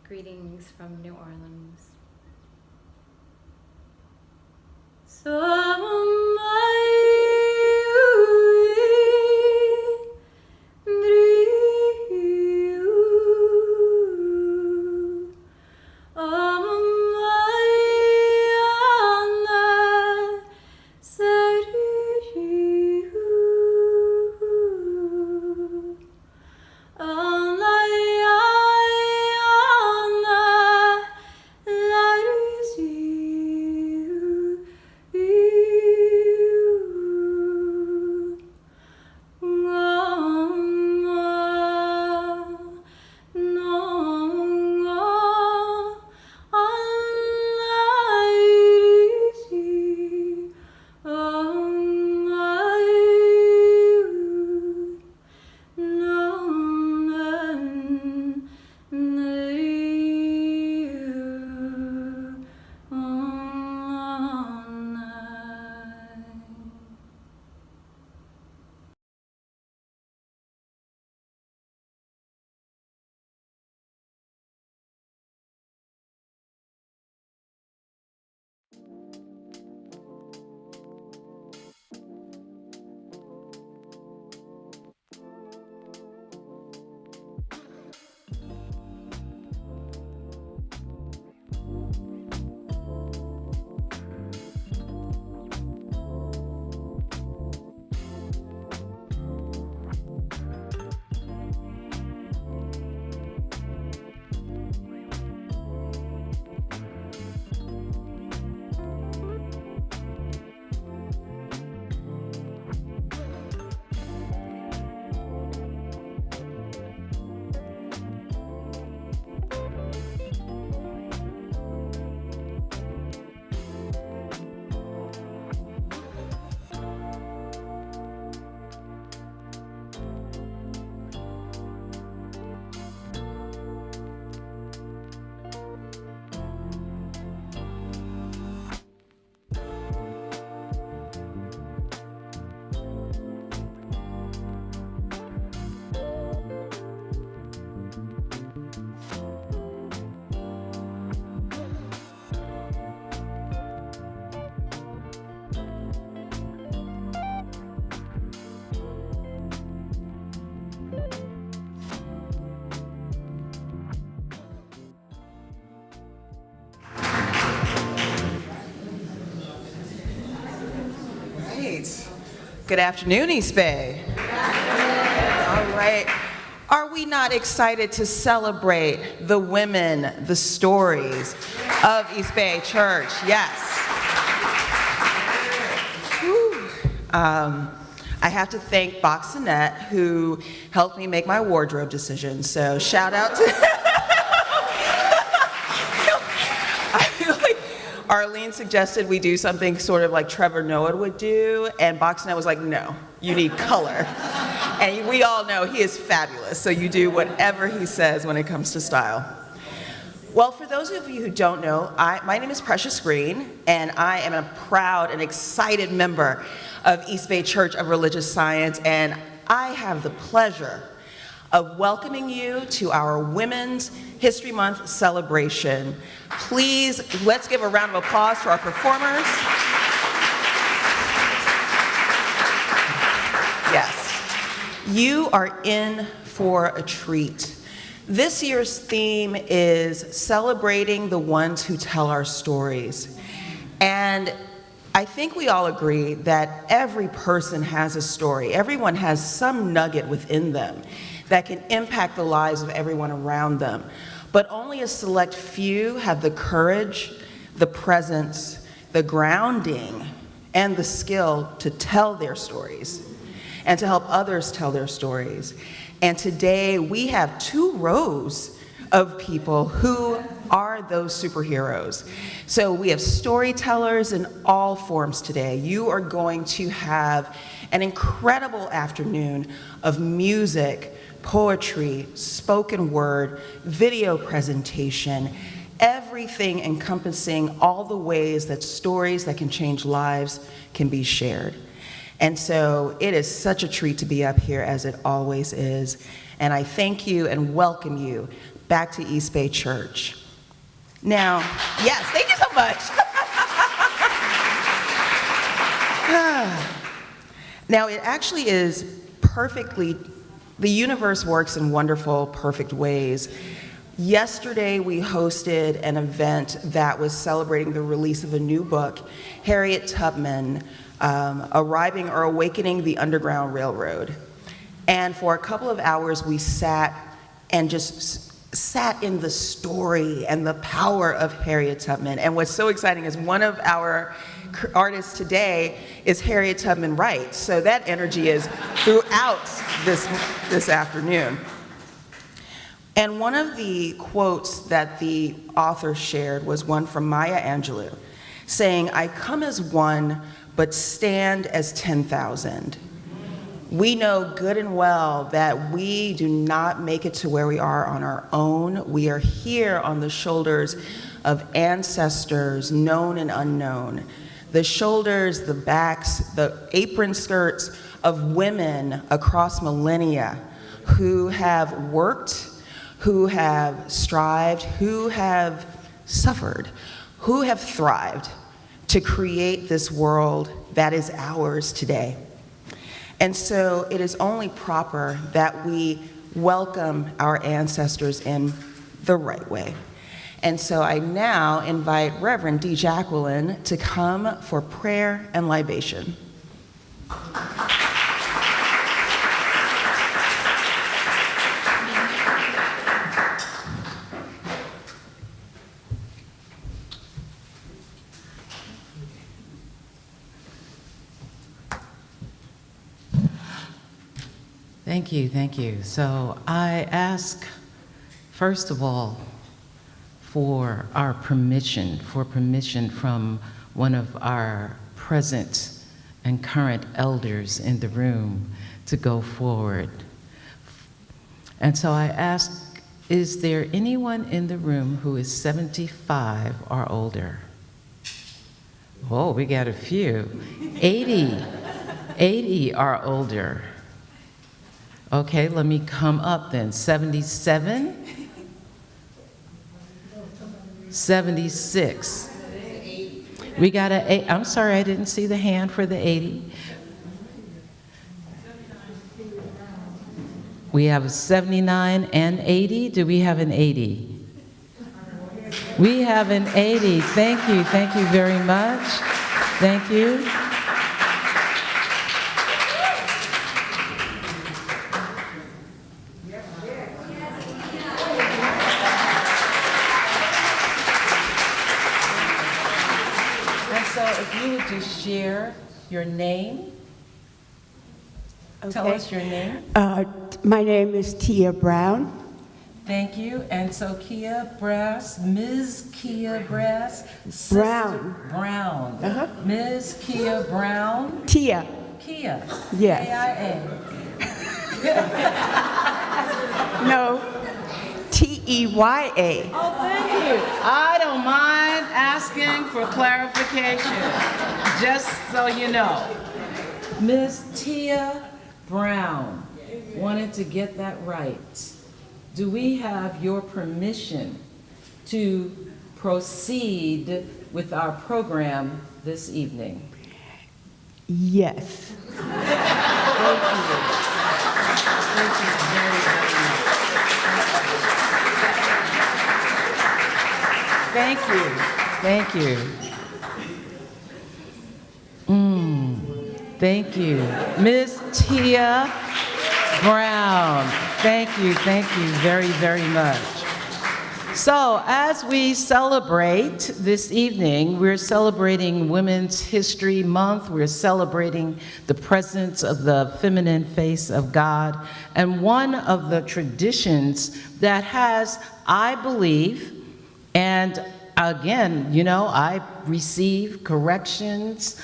Greetings from New Orleans. Good afternoon, EASTBAY. All right. Are we not excited to celebrate the women, the stories of EASTBAY Church? Yes. I have to thank Boxinette, who helped me make my wardrobe decision. So shout out to Arlene suggested we do something sort of like Trevor Noah would do, and Boxinette was like, no, you need color. And we all know he is fabulous, so you do whatever he says when it comes to style. Well, for those of you who don't know, my name is Precious Green, and I am a proud and excited member of EASTBAY Church of Religious Science, and I have the pleasure of welcoming you to our Women's History Month celebration. Please, let's give a round of applause to our performers. Yes, you are in for a treat. This year's theme is celebrating the ones who tell our stories. And I think we all agree that every person has a story. Everyone has some nugget within them that can impact the lives of everyone around them. But only a select few have the courage, the presence, the grounding, and the skill to tell their stories and to help others tell their stories. And today we have two rows of people who are those superheroes. So we have storytellers in all forms today. You are going to have an incredible afternoon of music, poetry, spoken word, video presentation, everything encompassing all the ways that stories that can change lives can be shared. And so it is such a treat to be up here, as it always is. And I thank you and welcome you. back to EASTBAY Church. Now, yes, thank you so much. Now, it actually is perfectly, the universe works in wonderful, perfect ways. Yesterday, we hosted an event that was celebrating the release of a new book, Harriet Tubman, Arriving or Awakening the Underground Railroad. And for a couple of hours, we sat and just sat in the story and the power of Harriet Tubman. And what's so exciting is one of our artists today is Harriet Tubman Wright. So that energy is throughout this afternoon. And one of the quotes that the author shared was one from Maya Angelou, saying, "I come as one, but stand as 10,000. We know good and well that we do not make it to where we are on our own. We are here on the shoulders of ancestors, known and unknown. The shoulders, the backs, the apron skirts of women across millennia who have worked, who have strived, who have suffered, who have thrived to create this world that is ours today. And so it is only proper that we welcome our ancestors in the right way. And so I now invite Reverend D. Jacqueline to come for prayer and libation. Thank you. So I ask, first of all, for permission from one of our present and current elders in the room to go forward. And so I ask, is there anyone in the room who is 75 or older? Oh, we got a few. 80 or older. Okay, let me come up then. 77? 76. We got an 8. I'm sorry, I didn't see the hand for the 80. We have a 79 and 80. Do we have an 80? We have an 80. Thank you very much. Thank you. Just share your name. Okay. Tell us your name. My name is Tia Brown. Thank you. And so Kia Brass, Ms. Kia Brass. Brown. Brown. Ms. Kia Brown. Tia. Kia. Yes. K-I-A. No. T-E-Y-A. Oh, thank you. I don't mind asking for clarification, just so you know. Ms. Tia Brown, wanted to get that right. Do we have your permission to proceed with our program this evening? Yes. Thank you. Thank you very, very much. Thank you. Thank you. Ms. Tia Brown. Thank you very, very much. So as we celebrate this evening, we're celebrating Women's History Month. We're celebrating the presence of the feminine face of God. And one of the traditions that has, I believe, and again, you know, I receive corrections,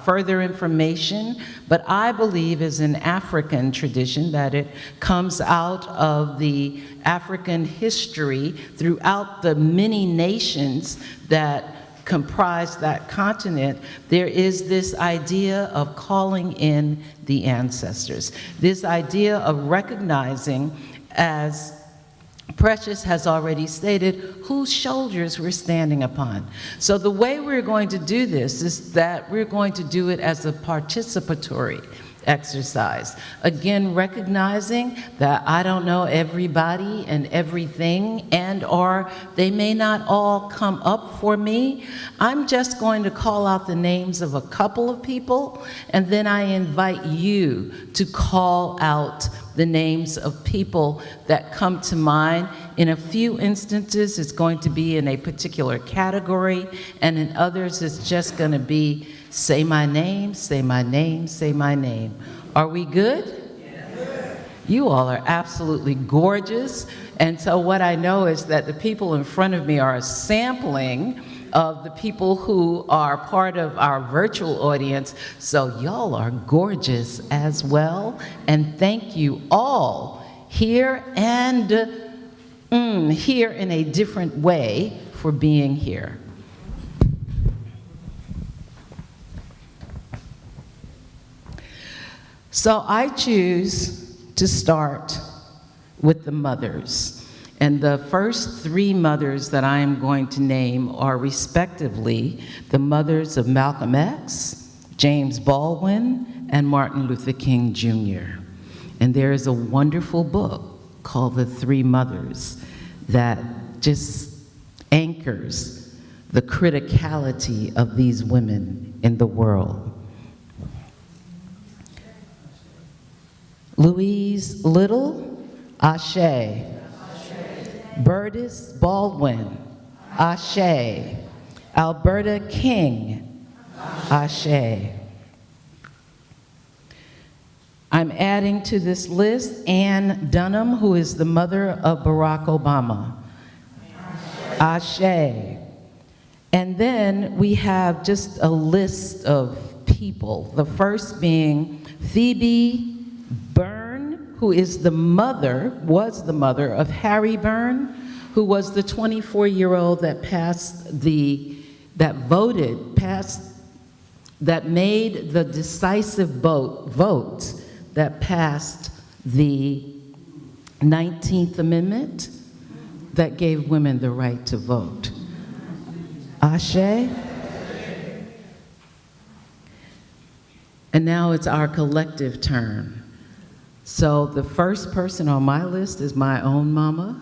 further information, but I believe is an African tradition, that it comes out of the African history throughout the many nations that comprise that continent. There is this idea of calling in the ancestors, this idea of recognizing as Precious has already stated whose shoulders we're standing upon. So the way we're going to do this is that we're going to do it as a participatory exercise. Again, recognizing that I don't know everybody and everything, and or they may not all come up for me. I'm just going to call out the names of a couple of people, and then I invite you to call out the names of people that come to mind. In a few instances, it's going to be in a particular category, and in others, it's just going to be say my name, say my name, say my name. Are we good? Yes. You all are absolutely gorgeous. And so what I know is that the people in front of me are a sampling of the people who are part of our virtual audience. So y'all are gorgeous as well. And thank you all here and here in a different way for being here. So I choose to start with the mothers. And the first three mothers that I am going to name are respectively the mothers of Malcolm X, James Baldwin, and Martin Luther King Jr. And there is a wonderful book called The Three Mothers that just anchors the criticality of these women in the world. Louise Little, Ashe. Burdess Baldwin, Ashe. Alberta King, Ashe. I'm adding to this list Ann Dunham, who is the mother of Barack Obama. Ashe. And then we have just a list of people. The first being Phoebe Byrne, who is the mother, was the mother of Harry Byrne, who was the 24-year-old that that made the decisive vote that passed the 19th Amendment that gave women the right to vote. Ashe. And now it's our collective turn. So the first person on my list is my own mama,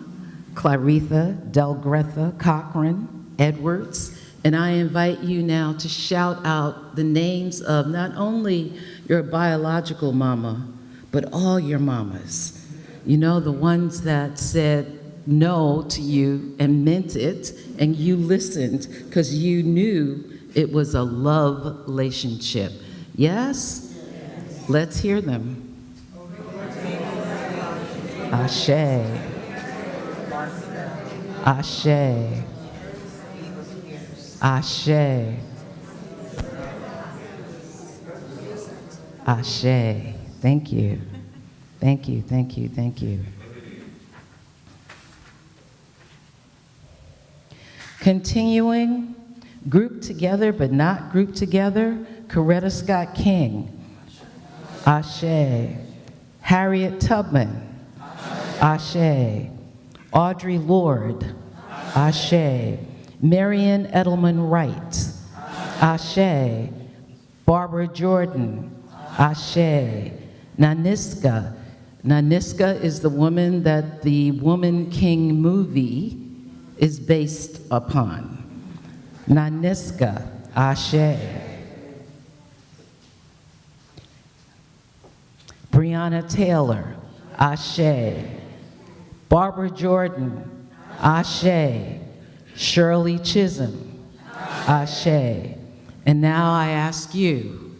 Claretha Delgretha Cochran Edwards. And I invite you now to shout out the names of not only your biological mama, but all your mamas. You know, the ones that said no to you and meant it, and you listened because you knew it was a love relationship. Yes? Let's hear them. Ashe. Ashe. Ashe. Ashe. Thank you. Thank you, thank you, thank you. Continuing, grouped together but not grouped together, Coretta Scott King. Ashe. Harriet Tubman. Ashe. Audre Lorde. Ashe. Marian Edelman Wright. Ashe. Barbara Jordan. Ashe. Naniska. Naniska is the woman that the Woman King movie is based upon. Naniska. Ashe. Breonna Taylor. Ashe. Barbara Jordan. Ashe. Shirley Chisholm. Ashe. And now I ask you,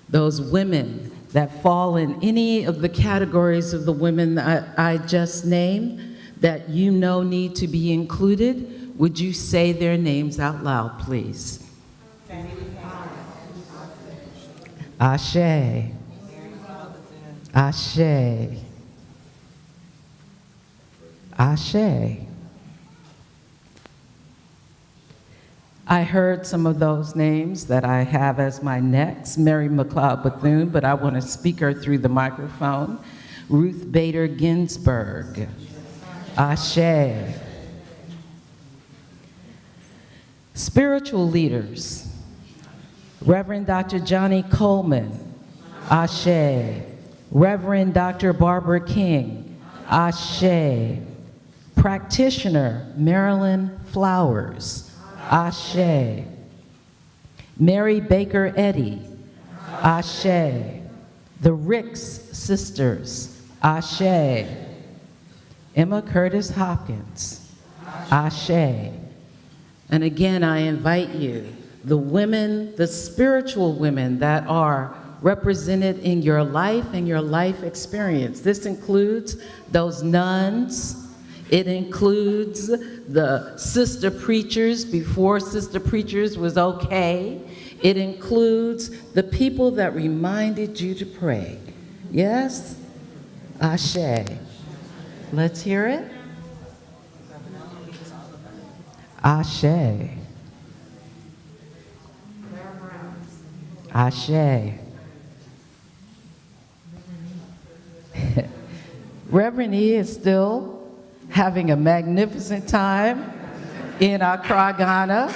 those women that fall in any of the categories of the women that I just named, that you know need to be included, would you say their names out loud, please? Ashe. Ashe. Ashe. I heard some of those names that I have as my next, Mary McLeod Bethune, but I want to speak her through the microphone. Ruth Bader Ginsburg. Ashe. Spiritual leaders, Reverend Dr. Johnny Coleman, Ashe. Reverend Dr. Barbara King, Ashe. Practitioner Marilyn Flowers, Ashe. Mary Baker Eddy, Ashe. The Ricks Sisters, Ashe. Emma Curtis Hopkins, Ashe. And again, I invite you, the women, the spiritual women that are represented in your life and your life experience. This includes those nuns. It includes the sister preachers before sister preachers was okay. It includes the people that reminded you to pray. Yes? Ashe. Let's hear it. Ashe. Ashe. Reverend E is still having a magnificent time in Accra, Ghana.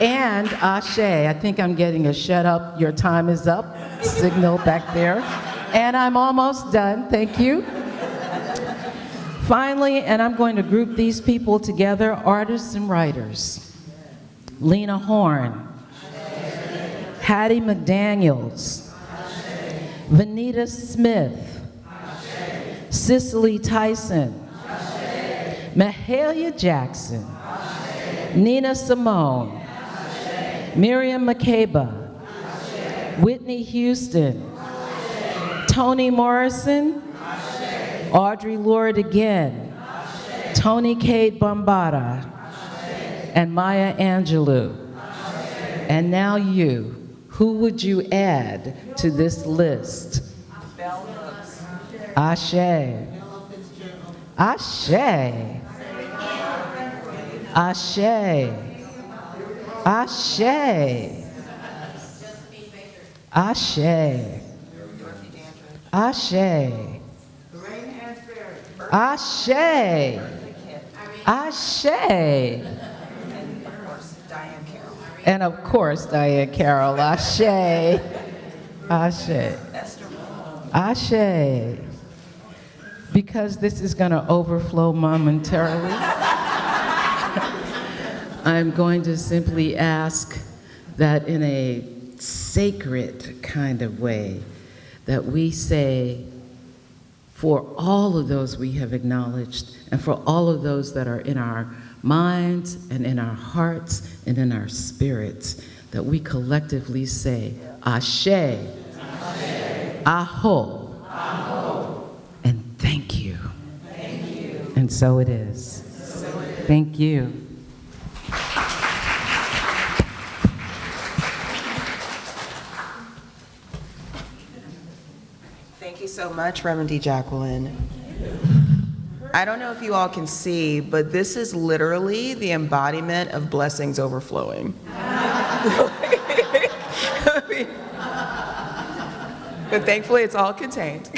And Ashe, I think I'm getting a shut up, your time is up signal back there. And I'm almost done, thank you. Finally, and I'm going to group these people together, artists and writers. Lena Horne, Hattie McDaniels, Vanita Smith, Cicely Tyson, Mahalia Jackson, Nina Simone, Miriam Makeba, Whitney Houston, Toni Morrison, Audre Lorde again, Tony Cade Bombada, and Maya Angelou. And now you, who would you add to this list? Ashe. Ashe. Ashe. Ashe. Ashe. Ashe. Ashe. Ashe. And of course, Diane Carroll. Ashe. Ashe. Ashe. Because this is going to overflow momentarily, I'm going to simply ask that in a sacred kind of way, that we say, for all of those we have acknowledged, and for all of those that are in our minds and in our hearts and in our spirits, that we collectively say, Ashe, Aho, and thank you. And so it is. Thank you. Thank you so much, Reverend D. Jacqueline. I don't know if you all can see, but this is literally the embodiment of blessings overflowing. But thankfully, it's all contained.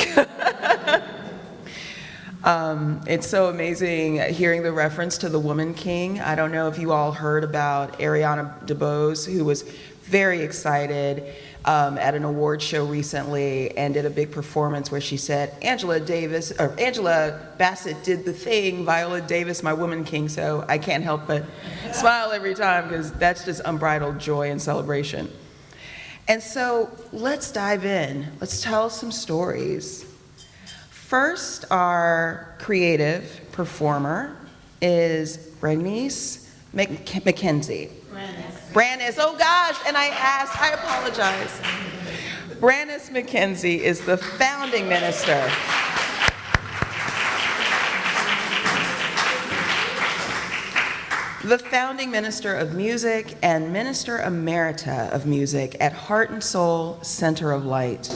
It's so amazing hearing the reference to the Woman King. I don't know if you all heard about Ariana DeBose, who was very excited at an award show recently and did a big performance where she said, Angela Bassett did the thing, Viola Davis, my Woman King, so I can't help but smile every time because that's just unbridled joy and celebration. And so let's dive in. Let's tell some stories. First, our creative performer is Bernice McKenzie. Brannis, oh gosh, and I apologize. Brannis McKenzie is the founding minister. The founding minister of music and minister emerita of music at Heart and Soul Center of Light.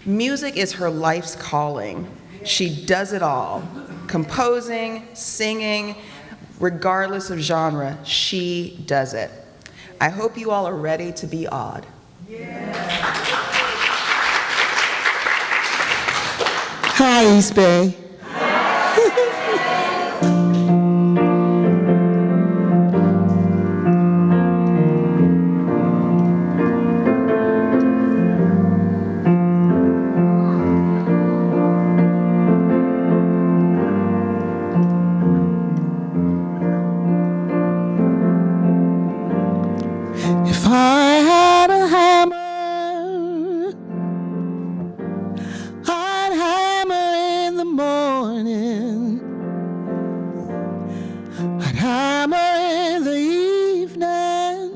Music is her life's calling. She does it all. Composing, singing, regardless of genre, she does it. I hope you all are ready to be awed. Hi, EASTBAY. If I had a hammer, I'd hammer in the morning, I'd hammer in the evening,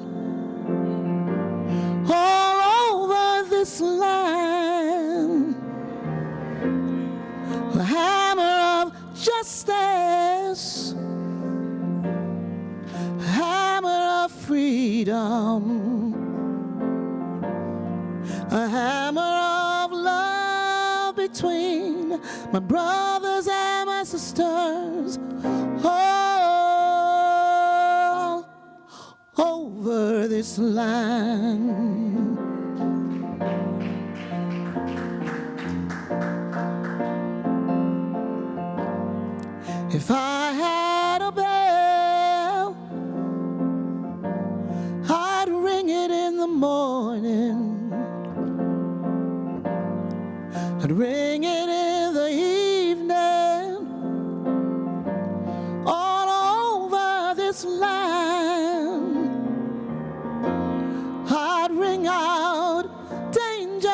all over this land. The hammer of justice, a hammer of freedom, a hammer of love between my brothers and my sisters, all over this land. If I had a bell, I'd ring it in the morning, I'd ring it in the evening, all over this land. I'd ring out danger,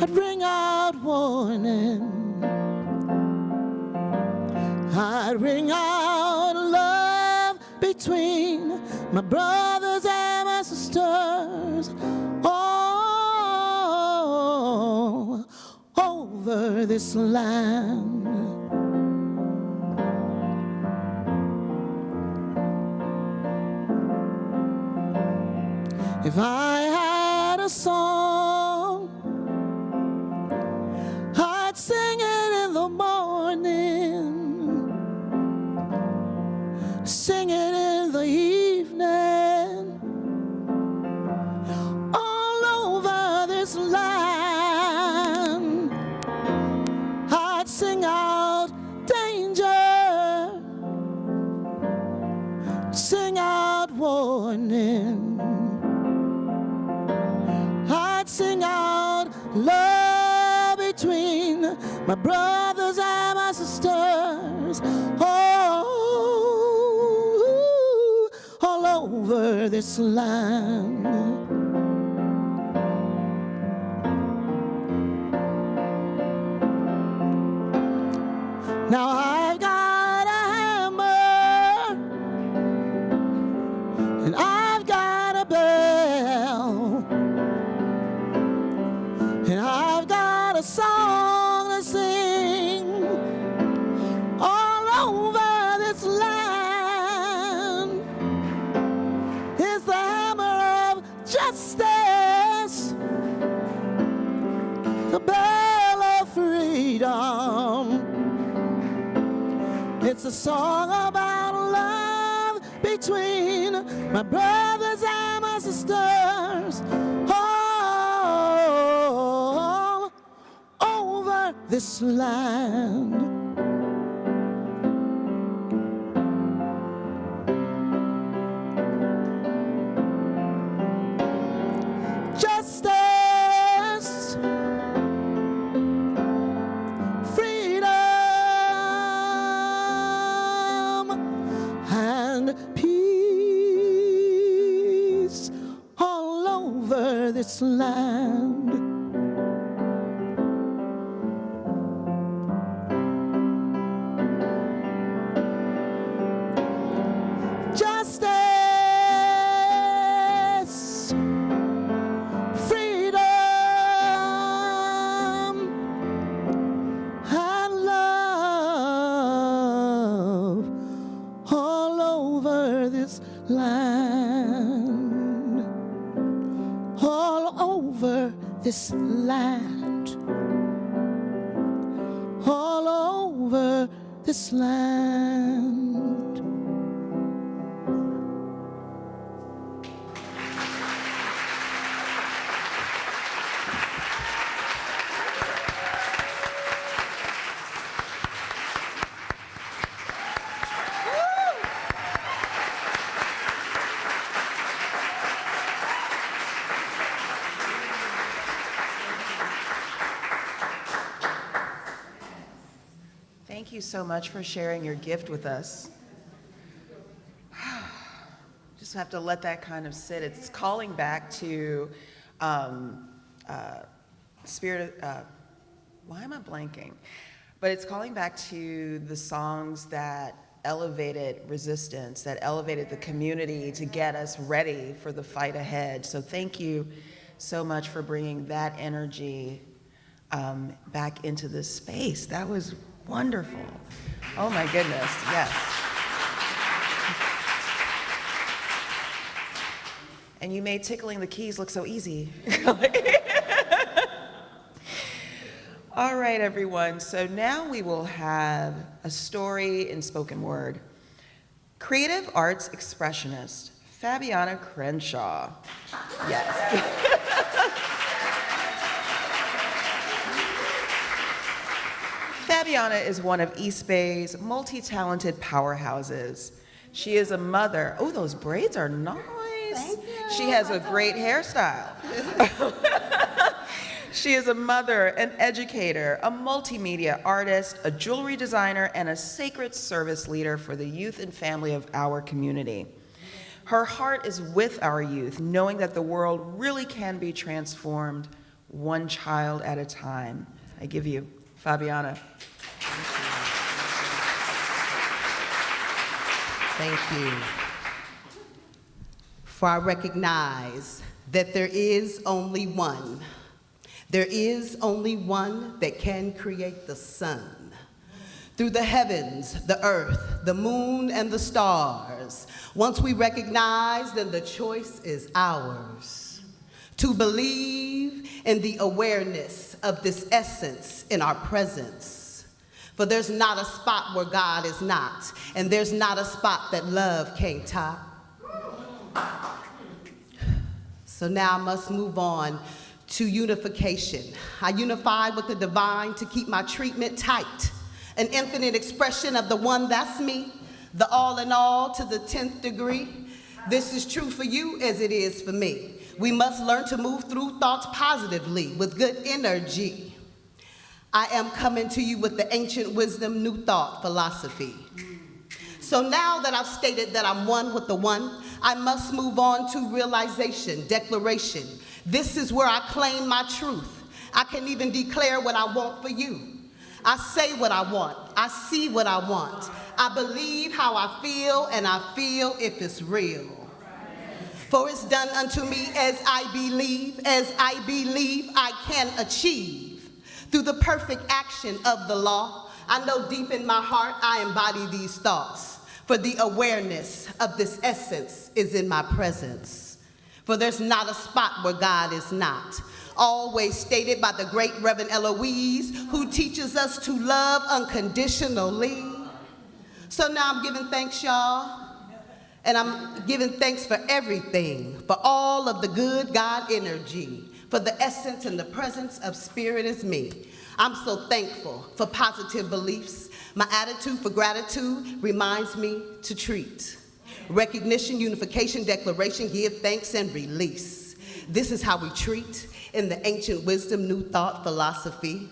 I'd ring out warning, I'd ring out love between my brothers and my sisters, all over this land. If I had a song, I'd sing it in the morning, sing it in the evening, all over this land. I'd sing out danger, sing out warning, I'd sing out love between my brothers and my sisters, all over this land. Now I've got a hammer and I've got a bell and I've got a song to sing, all over this land. It's the hammer of justice, the bell of freedom. It's a song about love between my brothers and my sisters, all over this land. Justice, freedom, and peace all over this land. Justice, freedom, and love all over this land, all over this land, all over this land. you so much for sharing your gift with us. Just have to let that kind of sit. It's calling back to spirit, why am I blanking? But it's calling back to the songs that elevated resistance, that elevated the community to get us ready for the fight ahead. So thank you so much for bringing that energy back into this space. That was wonderful. Oh my goodness, yes. And you made tickling the keys look so easy. All right, everyone, so now we will have a story in spoken word. Creative arts expressionist, Fabiana Crenshaw. Yes. Fabiana is one of EASTBAY's multi-talented powerhouses. She is a mother. Oh, those braids are nice. Thank you. She has a great hairstyle. She is a mother, an educator, a multimedia artist, a jewelry designer, and a sacred service leader for the youth and family of our community. Her heart is with our youth, knowing that the world really can be transformed one child at a time. I give you Fabiana. Thank you. For I recognize that there is only one. There is only one that can create the sun. Through the heavens, the earth, the moon, and the stars, once we recognize, then the choice is ours. To believe in the awareness of this essence in our presence. For there's not a spot where God is not, and there's not a spot that love can't top. So now I must move on to unification. I unify with the divine to keep my treatment tight. An infinite expression of the one that's me, the all in all to the 10th degree. This is true for you as it is for me. We must learn to move through thoughts positively with good energy. I am coming to you with the ancient wisdom, new thought, philosophy. So now that I've stated that I'm one with the one, I must move on to realization, declaration. This is where I claim my truth. I can even declare what I want for you. I say what I want. I see what I want. I believe how I feel, and I feel if it's real. For it's done unto me as I believe I can achieve. Through the perfect action of the law, I know deep in my heart I embody these thoughts. For the awareness of this essence is in my presence. For there's not a spot where God is not. Always stated by the great Reverend Eloise, who teaches us to love unconditionally. So now I'm giving thanks, y'all. And I'm giving thanks for everything, for all of the good God energy, for the essence and the presence of spirit is me. I'm so thankful for positive beliefs. My attitude for gratitude reminds me to treat. Recognition, unification, declaration, give thanks, and release. This is how we treat in the ancient wisdom, new thought, philosophy.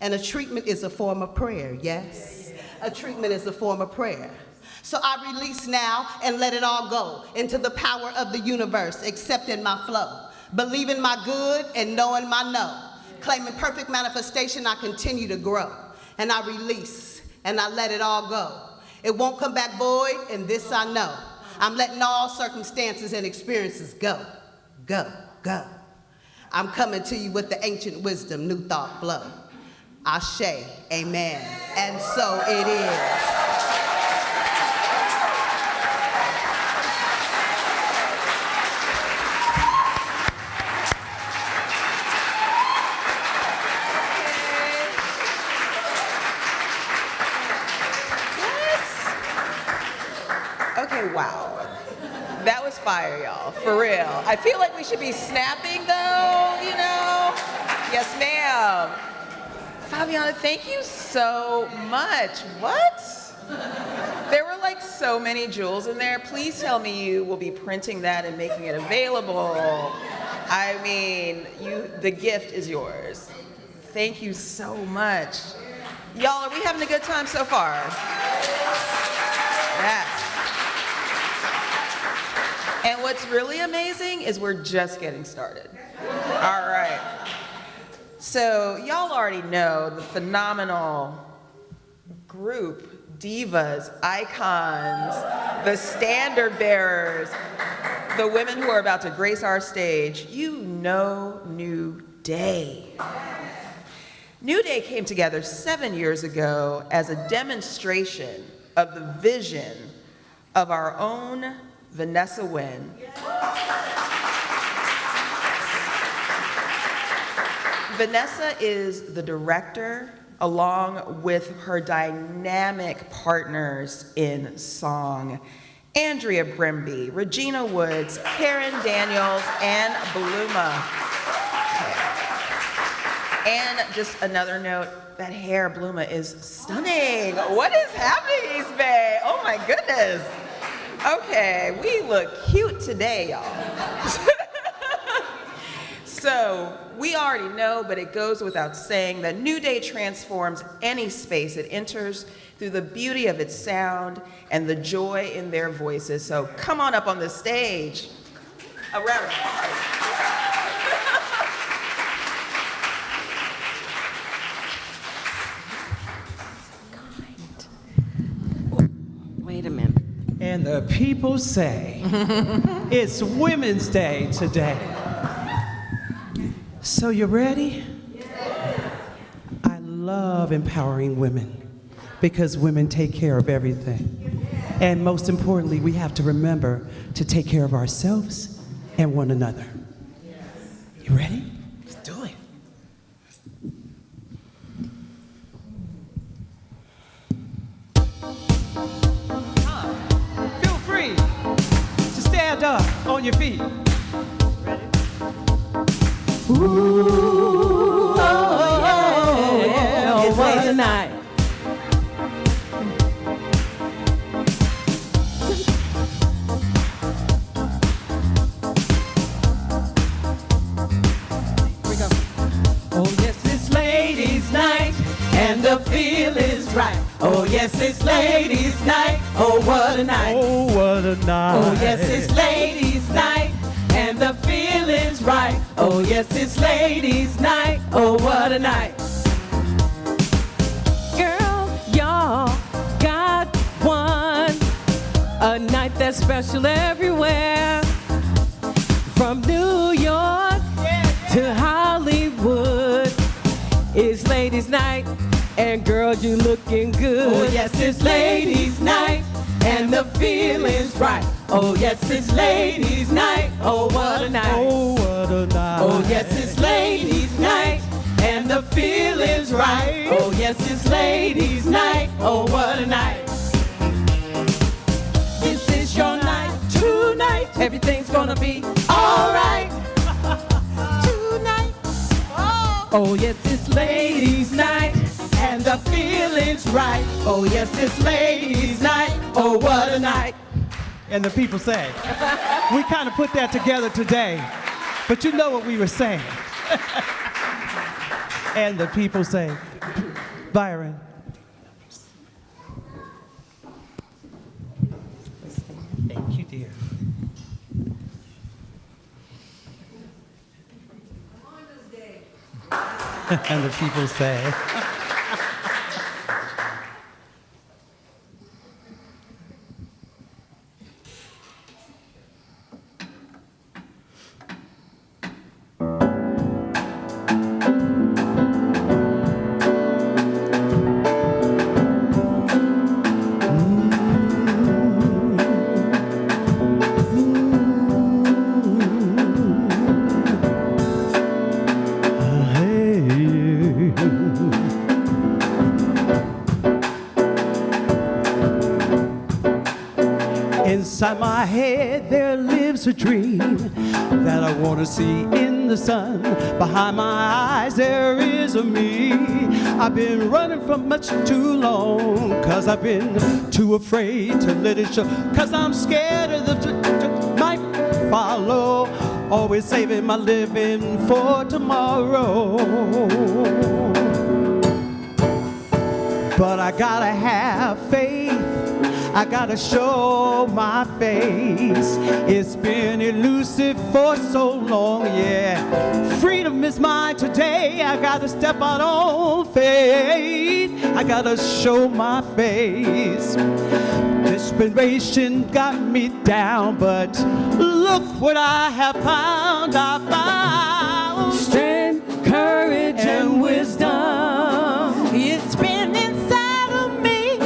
And a treatment is a form of prayer, yes? A treatment is a form of prayer. So I release now and let it all go into the power of the universe, accepting my flow, believing my good and knowing my no. Claiming perfect manifestation, I continue to grow. And I release and I let it all go. It won't come back void, and this I know. I'm letting all circumstances and experiences go, go, go. I'm coming to you with the ancient wisdom, new thought flow. Ashe, amen. And so it is. Okay, wow. That was fire, y'all, for real. I feel like we should be snapping, though, you know? Yes, ma'am. Fabiana, thank you so much. What? There were like so many jewels in there. Please tell me you will be printing that and making it available. I mean, the gift is yours. Thank you so much. Y'all, are we having a good time so far? Yes. And what's really amazing is we're just getting started. All right. So y'all already know the phenomenal group, divas, icons, the standard bearers, the women who are about to grace our stage. You know New Day. New Day came together 7 years ago as a demonstration of the vision of our own Vanessa Wynn. Vanessa is the director, along with her dynamic partners in song, Andrea Brimby, Regina Woods, Karen Daniels, and Bluma. And just another note, that hair, Bluma, is stunning. What is happening, EASTBAY? Oh my goodness. Okay, we look cute today, y'all. So, we already know, but it goes without saying that New Day transforms any space it enters through the beauty of its sound and the joy in their voices. So come on up on the stage. A round of applause. Wait a minute. And the people say it's Women's Day today. So you ready? I love empowering women because women take care of everything. And most importantly, we have to remember to take care of ourselves and one another. You ready? Let's do it. Feel free to stand up on your feet. Ooh, oh, yeah, It's what a night. Oh, yes, it's ladies' night, and the feel is right. Oh, yes, it's ladies' night. Oh, what a night. Oh, what a night. Oh, yes, it's ladies' night, and the feeling's right. Oh, yes, it's ladies' night. Oh, what a night. Girl, y'all got one. A night that's special everywhere. From New York to Hollywood. It's ladies' night, and girl, you looking good. Oh, yes, it's ladies' night, and the feeling's right. Oh, yes, it's ladies' night. Oh, what a night. Oh, what a night. Oh, yes, it's ladies' night, and the feeling's right. Oh, yes, it's ladies' night. Oh, what a night. This is your night, tonight. Everything's gonna be alright. Tonight. Oh, yes, it's ladies' night, and the feeling's right. Oh, yes, it's ladies' night. Oh, what a night. And the people say, we kind of put that together today, but you know what we were saying. And the people say, Byron. Thank you, dear. And the people say, inside my head there lives a dream that I want to see in the sun. Behind my eyes there is a me. I've been running for much too long, 'cause I've been too afraid to let it show. 'Cause I'm scared of the might follow, always saving my living for tomorrow. but I gotta have faith. I gotta show my face. It's been elusive for so long, yeah. Freedom is mine today. I gotta step out on faith. I gotta show my face. Desperation got me down, but look what I have found. I found Strength, courage, and wisdom. It's been inside of me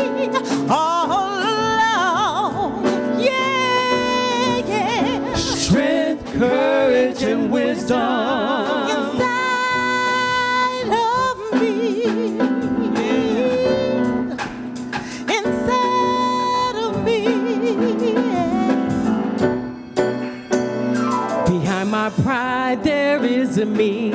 all along. Yeah, yeah. strength, courage, and wisdom. Inside of me. Inside of me. Behind my pride, there is a me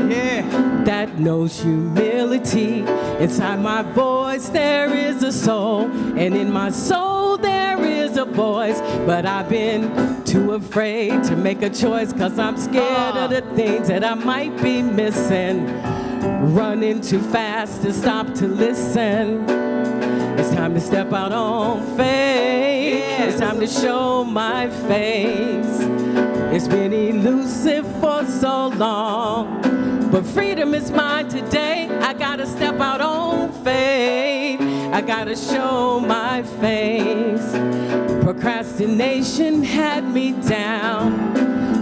that knows humility. Inside my voice, there is a soul, and in my soul, there is a voice. But I've been too afraid to make a choice, 'cause I'm scared of the things that I might be missing. Running too fast to stop to listen. It's time to step out on faith. It's time to show my face. It's been elusive for so long, but freedom is mine today. I gotta step out on faith. I gotta show my face. Procrastination had me down,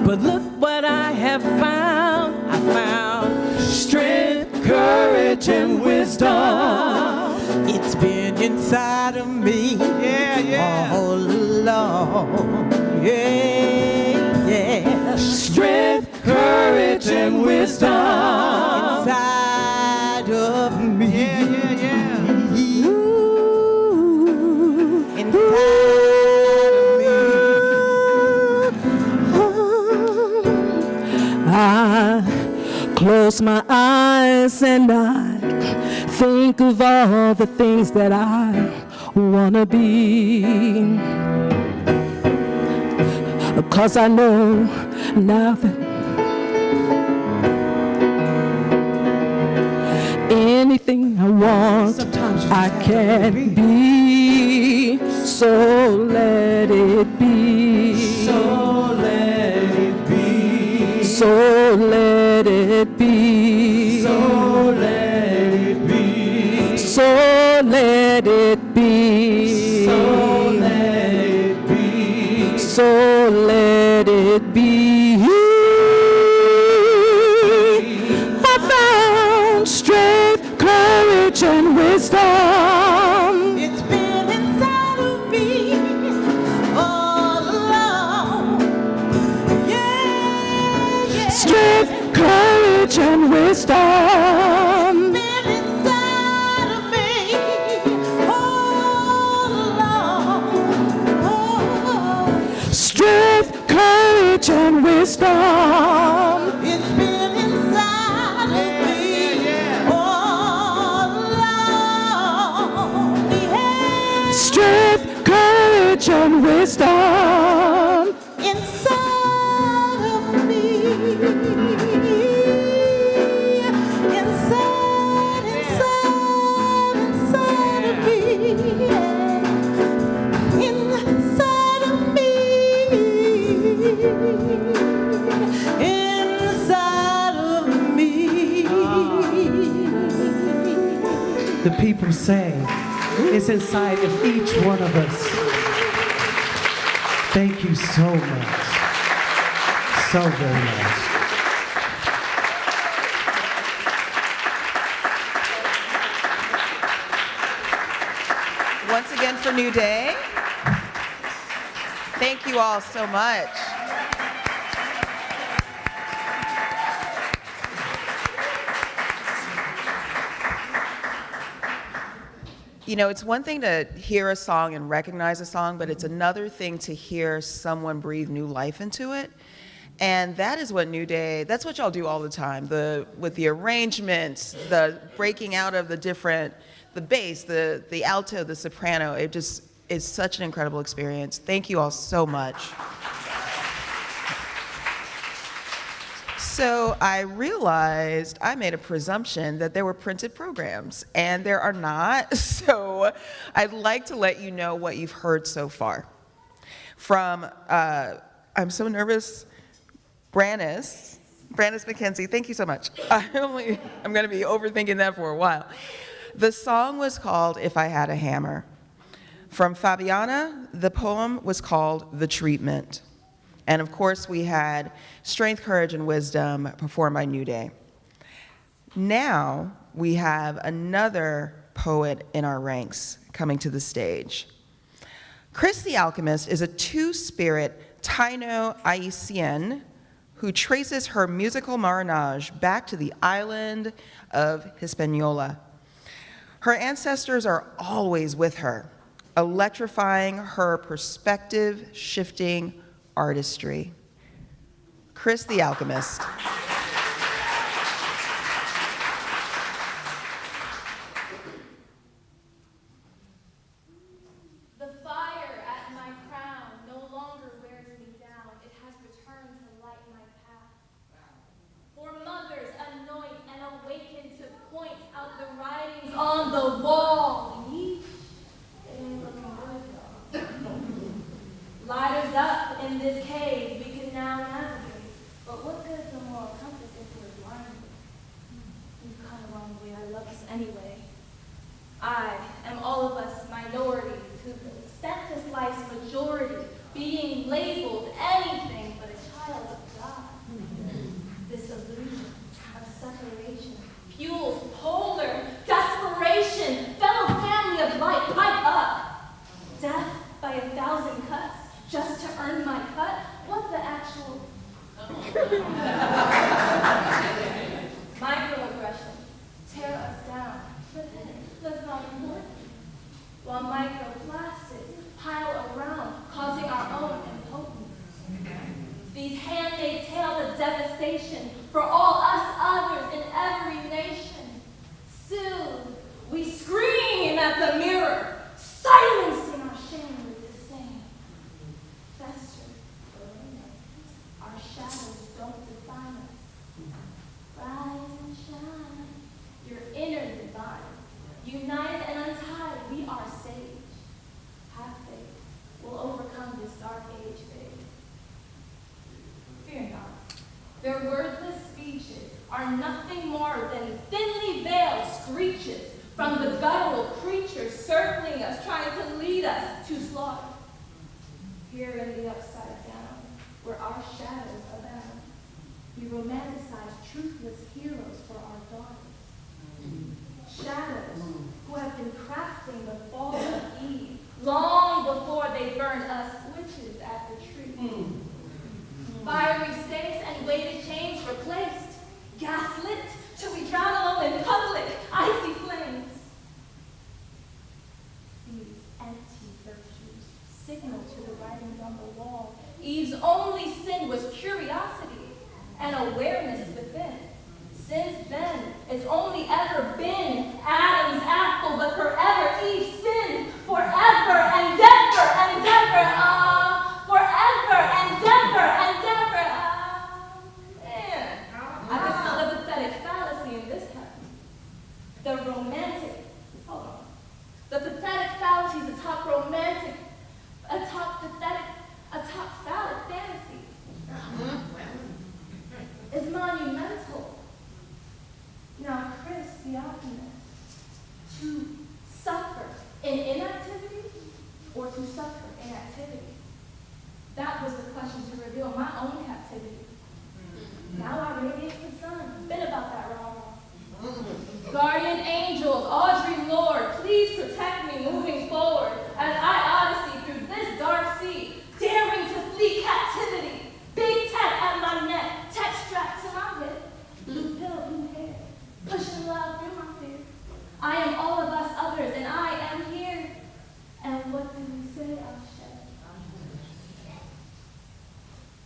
but look what I have found. I found strength, courage, and wisdom. It's been inside of me all along. Yeah, yeah. Strength, courage, and wisdom. Inside of me. Ooh, inside of me. I close my eyes and I think of all the things that I wanna be. 'Cause I know now that anything I want, I can be. So let it be. So let it be. So let it be. So let it be. So let it be. So let it be. So let it be. I found strength, courage, and wisdom. It's been inside of me all along. Yeah, yeah. Strength, courage, and wisdom. Been inside of me all along. Oh, Strength, courage, and wisdom. it's been inside of me all along. Yeah. Strength, courage, and wisdom. Inside of me. Inside, inside, inside of me. Inside of me. Inside of me. The people say it's inside of each one of us. Thank you so much. So very much. Once again for New Day. Thank you all so much. You know, it's one thing to hear a song and recognize a song, but it's another thing to hear someone breathe new life into it. And that is what New Day, that's what y'all do all the time. With the arrangements, the breaking out of the different, the bass, the alto, the soprano, it just is such an incredible experience. Thank you all so much. So I realized I made a presumption that there were printed programs, and there are not. So I'd like to let you know what you've heard so far. From, I'm so nervous, Brannis McKenzie, thank you so much. I'm going to be overthinking that for a while. The song was called If I Had a Hammer. From Fabiana, the poem was called The Treatment. And of course, we had Strength, Courage, and Wisdom performed by New Day. Now, we have another poet in our ranks coming to the stage. Chris the Alchemist is a two-spirit Taino-Aisian who traces her musical marinage back to the island of Hispaniola. Her ancestors are always with her, electrifying her perspective-shifting artistry. Chris the Alchemist. The fire at my crown no longer wears me down. It has returned to light my path. For mothers anoint and awaken to point out the writings on the wall. Yeesh, it ain't looking good though. Lighters up in this cave, we can now navigate. But what good is the moral compass if we're blind? You've come a long way, I love us anyway. I am all of us minorities who spent this life's majority being labeled anything but a child of God. This illusion of separation fuels polar desperation. Fellow family of light, pipe up. Death by 1,000 cuts just to earn my cut? What the actual... Microaggression tear us down, but that's not important. While microplastics pile around, causing our own impotence. These handmade tales of devastation for all us others in every nation. Soon, we scream at the mirror, silencing our shame with disdain. Fester, our shadows don't define us. Rise and shine, your inner divine. United and untied, we are sage. Have faith, we'll overcome this dark age, babe. Fear not, their wordless speeches are nothing more than thinly veiled screeches from the guttural creatures circling us, trying to lead us to slaughter. Here in the upside down, where our shadows abound, we romanticize truthless heroes for our daughters. Shadows who have been crafting the fall of Eve long before they burned us witches at the tree. Fiery stakes and weighted chains replaced, gaslit till we drown alone in public, icy flames. These empty virtues signal to the writings on the wall. Eve's only sin was curiosity and awareness within. Since then, it's only ever been Adam's apple, but forever Eve's sin. Forever and ever and ever, forever and ever and ever, man. I can smell the pathetic fallacy in this heaven. The romantic, hold on. The pathetic fallacies atop romantic, atop pathetic, atop phallic fantasy is monumental. Now, Chris, the alchemist, to suffer in inactivity or to suffer in activity? That was the question to reveal my own captivity. Now I radiate the sun. Been about that wrong. Guardian angels, Audrey Lord, please protect me moving forward as I odyssey through this dark sea, daring to flee captivity. Big tech at my neck, tech strapped to my hip, blue pill, blue hair, pushing love through my fear. I am all of us others, and I am here. And what do we say, Ashe?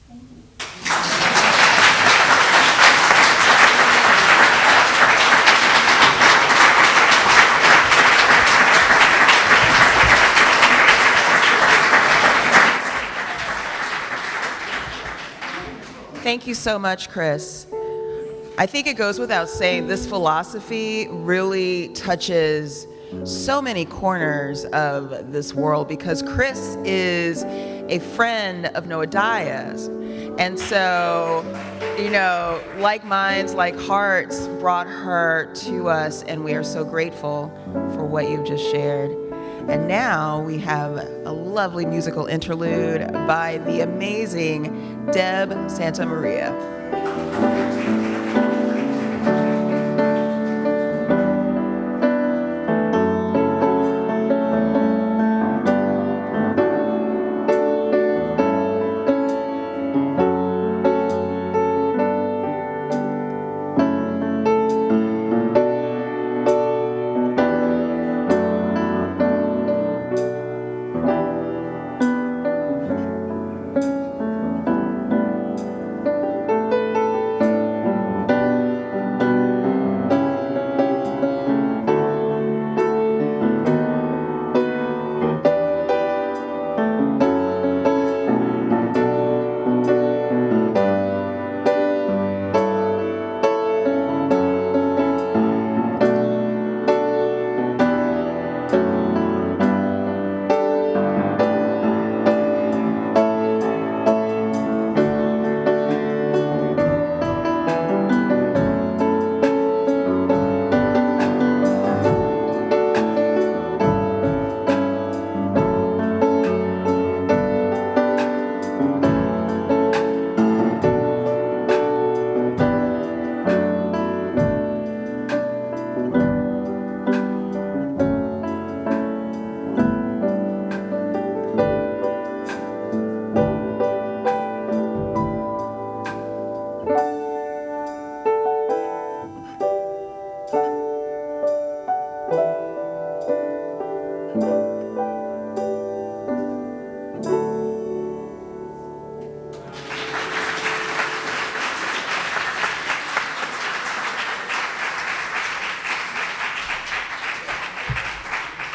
Thank you. Thank you so much, Chris. I think it goes without saying, this philosophy really touches so many corners of this world, because Chris is a friend of Noadiah's. And so, you know, like minds, like hearts brought her to us, and we are so grateful for what you've just shared. And now we have a lovely musical interlude by the amazing Deb Santa Maria.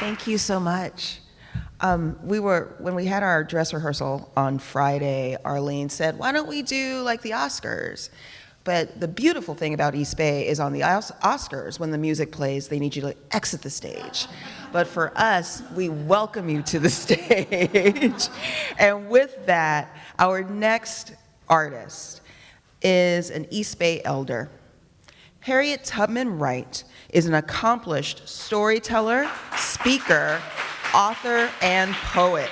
Thank you so much. When we had our dress rehearsal on Friday, Arlene said, why don't we do like the Oscars? But the beautiful thing about East Bay is on the Oscars, when the music plays, they need you to exit the stage. But for us, we welcome you to the stage. And with that, our next artist is an East Bay elder. Harriet Tubman Wright is an accomplished storyteller, speaker, author, and poet.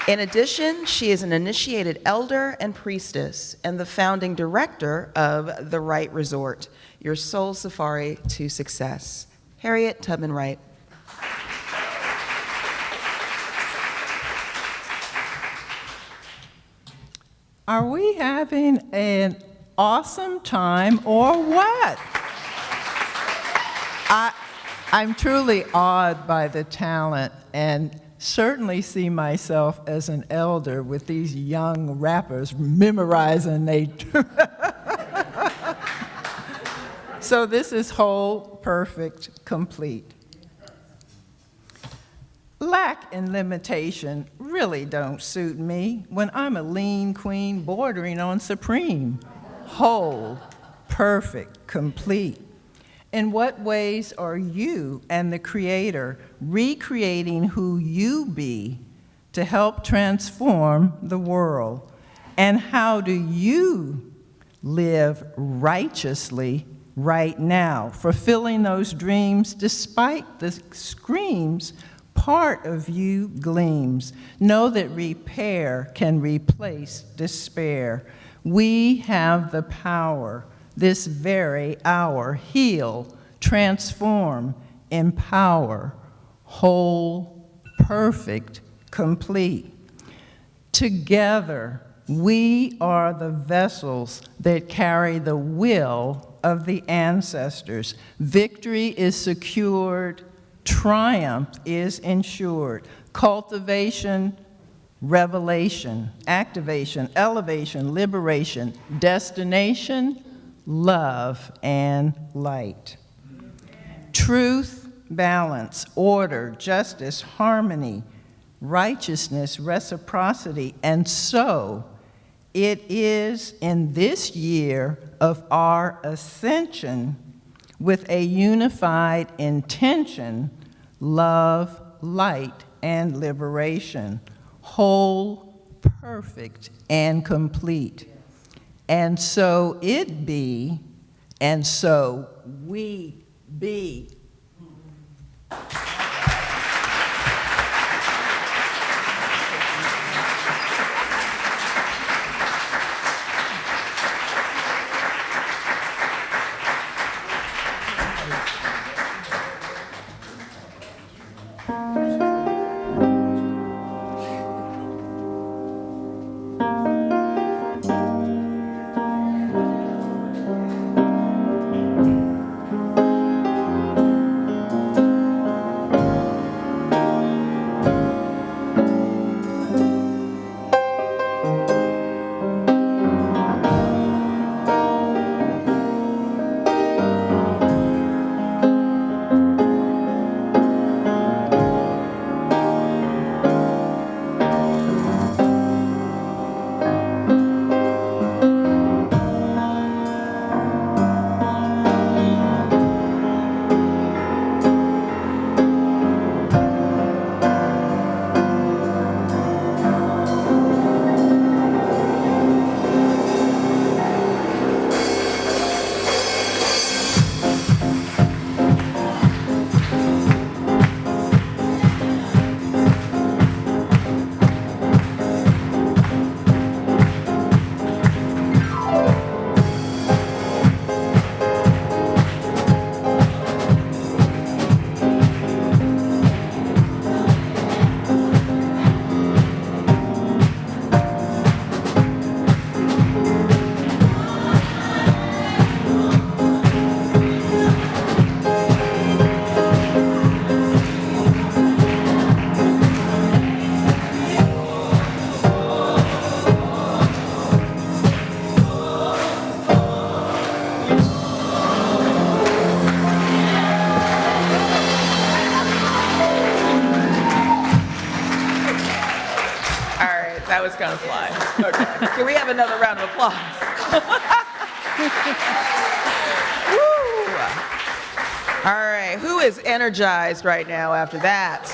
In addition, she is an initiated elder and priestess and the founding director of The Wright Resort, your soul safari to success. Harriet Tubman Wright. Are we having an awesome time or what? I'm truly awed by the talent and certainly see myself as an elder with these young rappers memorizing they. So this is whole, perfect, complete. Lack and limitation really don't suit me when I'm a lean queen bordering on supreme. Whole, perfect, complete. In what ways are you and the Creator recreating who you be to help transform the world? And how do you live righteously right now, fulfilling those dreams despite the screams? Part of you gleams. Know that repair can replace despair. We have the power this very hour. Heal, transform, empower, whole, perfect, complete. Together, we are the vessels that carry the will of the ancestors. Victory is secured. Triumph is ensured. Cultivation, revelation, activation, elevation, liberation, destination, love and light. Truth, balance, order, justice, harmony, righteousness, reciprocity, and so It is in this year of our ascension, with a unified intention, love, light, and liberation, whole, perfect, and complete. And so it be, and so we be. That was gonna fly. Okay. Can we have another round of applause? Woo. All right, who is energized right now after that?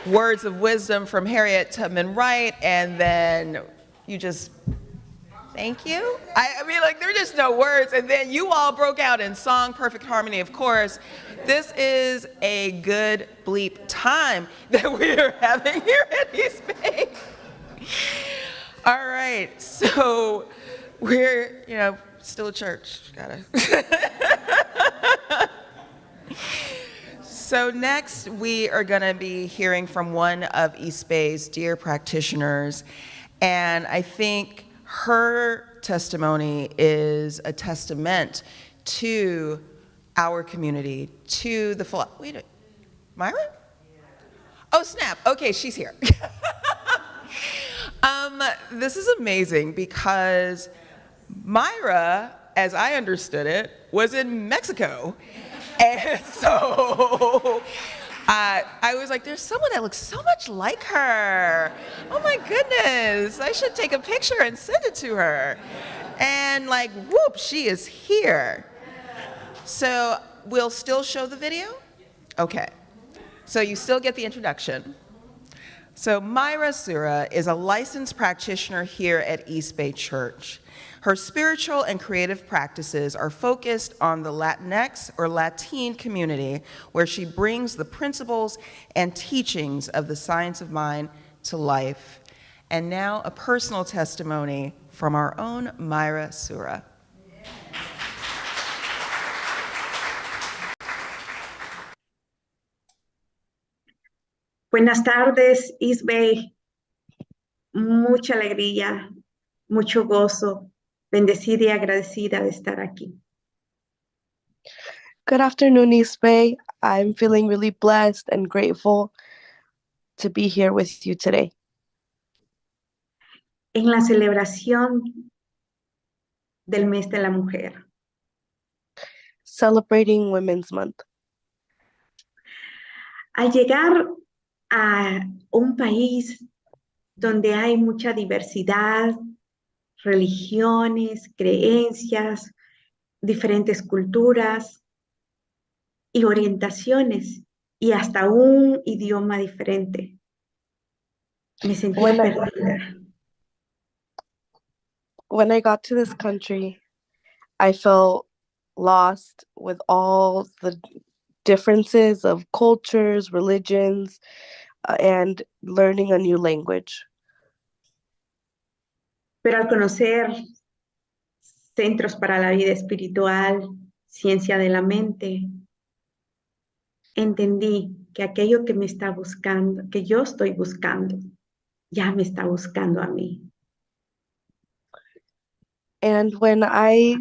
Words of wisdom from Harriet Tubman Wright, and then you just, thank you? I mean, like, there are just no words, and then you all broke out in song, perfect harmony, of course. This is a good bleep time that we are having here at EASTBAY. All right, so we're, still a church, gotta. So next, we are gonna be hearing from one of EASTBAY's dear practitioners, and I think her testimony is a testament to our community, to the, wait, Myra? Oh, snap, okay, she's here. This is amazing because Myra, as I understood it, was in Mexico. And so I was like, there's someone that looks so much like her. Oh my goodness, I should take a picture and send it to her. And like, whoop, she is here. So we'll still show the video? Okay, so you still get the introduction. So Myra Sura is a licensed practitioner here at EASTBAY Church. Her spiritual and creative practices are focused on the Latinx or Latin community, where she brings the principles and teachings of the science of mind to life. And now a personal testimony from our own Myra Sura. Buenas tardes, EASTBAY. Mucha alegría, mucho gozo, bendecida y agradecida de estar aquí. Good afternoon, EASTBAY. I'm feeling really blessed and grateful to be here with you today. En la celebración del mes de la mujer. Celebrating Women's Month. Al llegar a un país donde hay mucha diversidad, religiones, creencias, diferentes culturas y orientaciones y hasta un idioma diferente. Me sentía perdida. When I got to this country, I felt lost with all the differences of cultures, religions, and learning a new language. Pero al conocer centros para la vida espiritual, ciencia de la mente, entendí que aquello que me está buscando, que yo estoy buscando, ya me está buscando a mí. And when I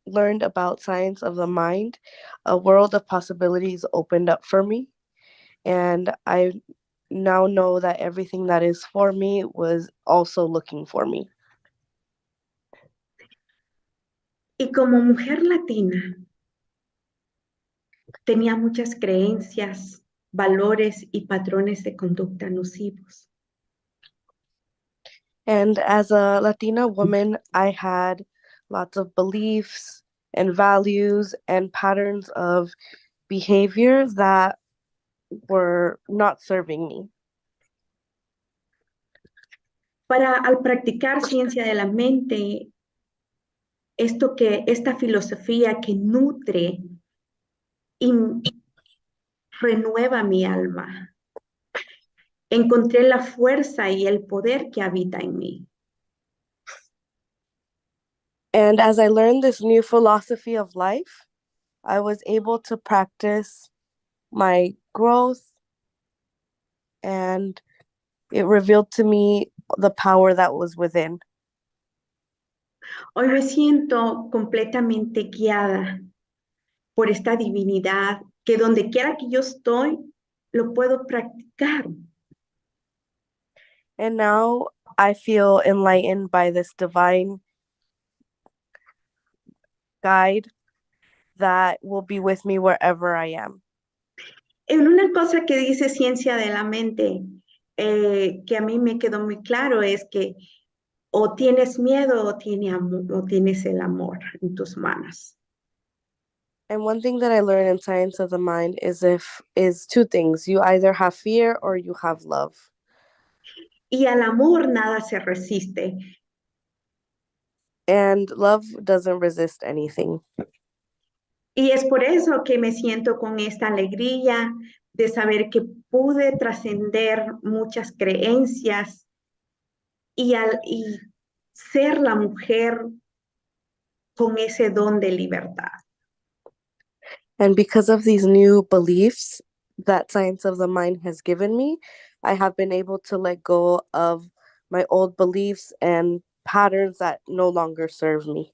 learned about science of the mind, a world of possibilities opened up for me. And I now know that everything that is for me was also looking for me. Y como mujer latina, tenía muchas creencias, valores y patrones de conducta nocivos. And as a Latina woman, I had lots of beliefs and values and patterns of behavior that were not serving me. Al practicar ciencia de la mente, esta filosofía que nutre y renueva mi alma, encontré la fuerza y el poder que habita en mí. And as I learned this new philosophy of life, I was able to practice my growth, and it revealed to me the power that was within. Hoy me siento completamente guiada por esta divinidad que donde quiera que yo estoy, lo puedo practicar. And now I feel enlightened by this divine guide that will be with me wherever I am. En una cosa que dice ciencia de la mente, que a mí me quedó muy claro, es que o tienes miedo o tienes el amor en tus manos. And one thing that I learned in science of the mind is two things. You either have fear or you have love. Y al amor nada se resiste. And love doesn't resist anything. Y es por eso que me siento con esta alegría de saber que pude trascender muchas creencias y ser la mujer con ese don de libertad. And because of these new beliefs that science of the mind has given me, I have been able to let go of my old beliefs and patterns that no longer serve me.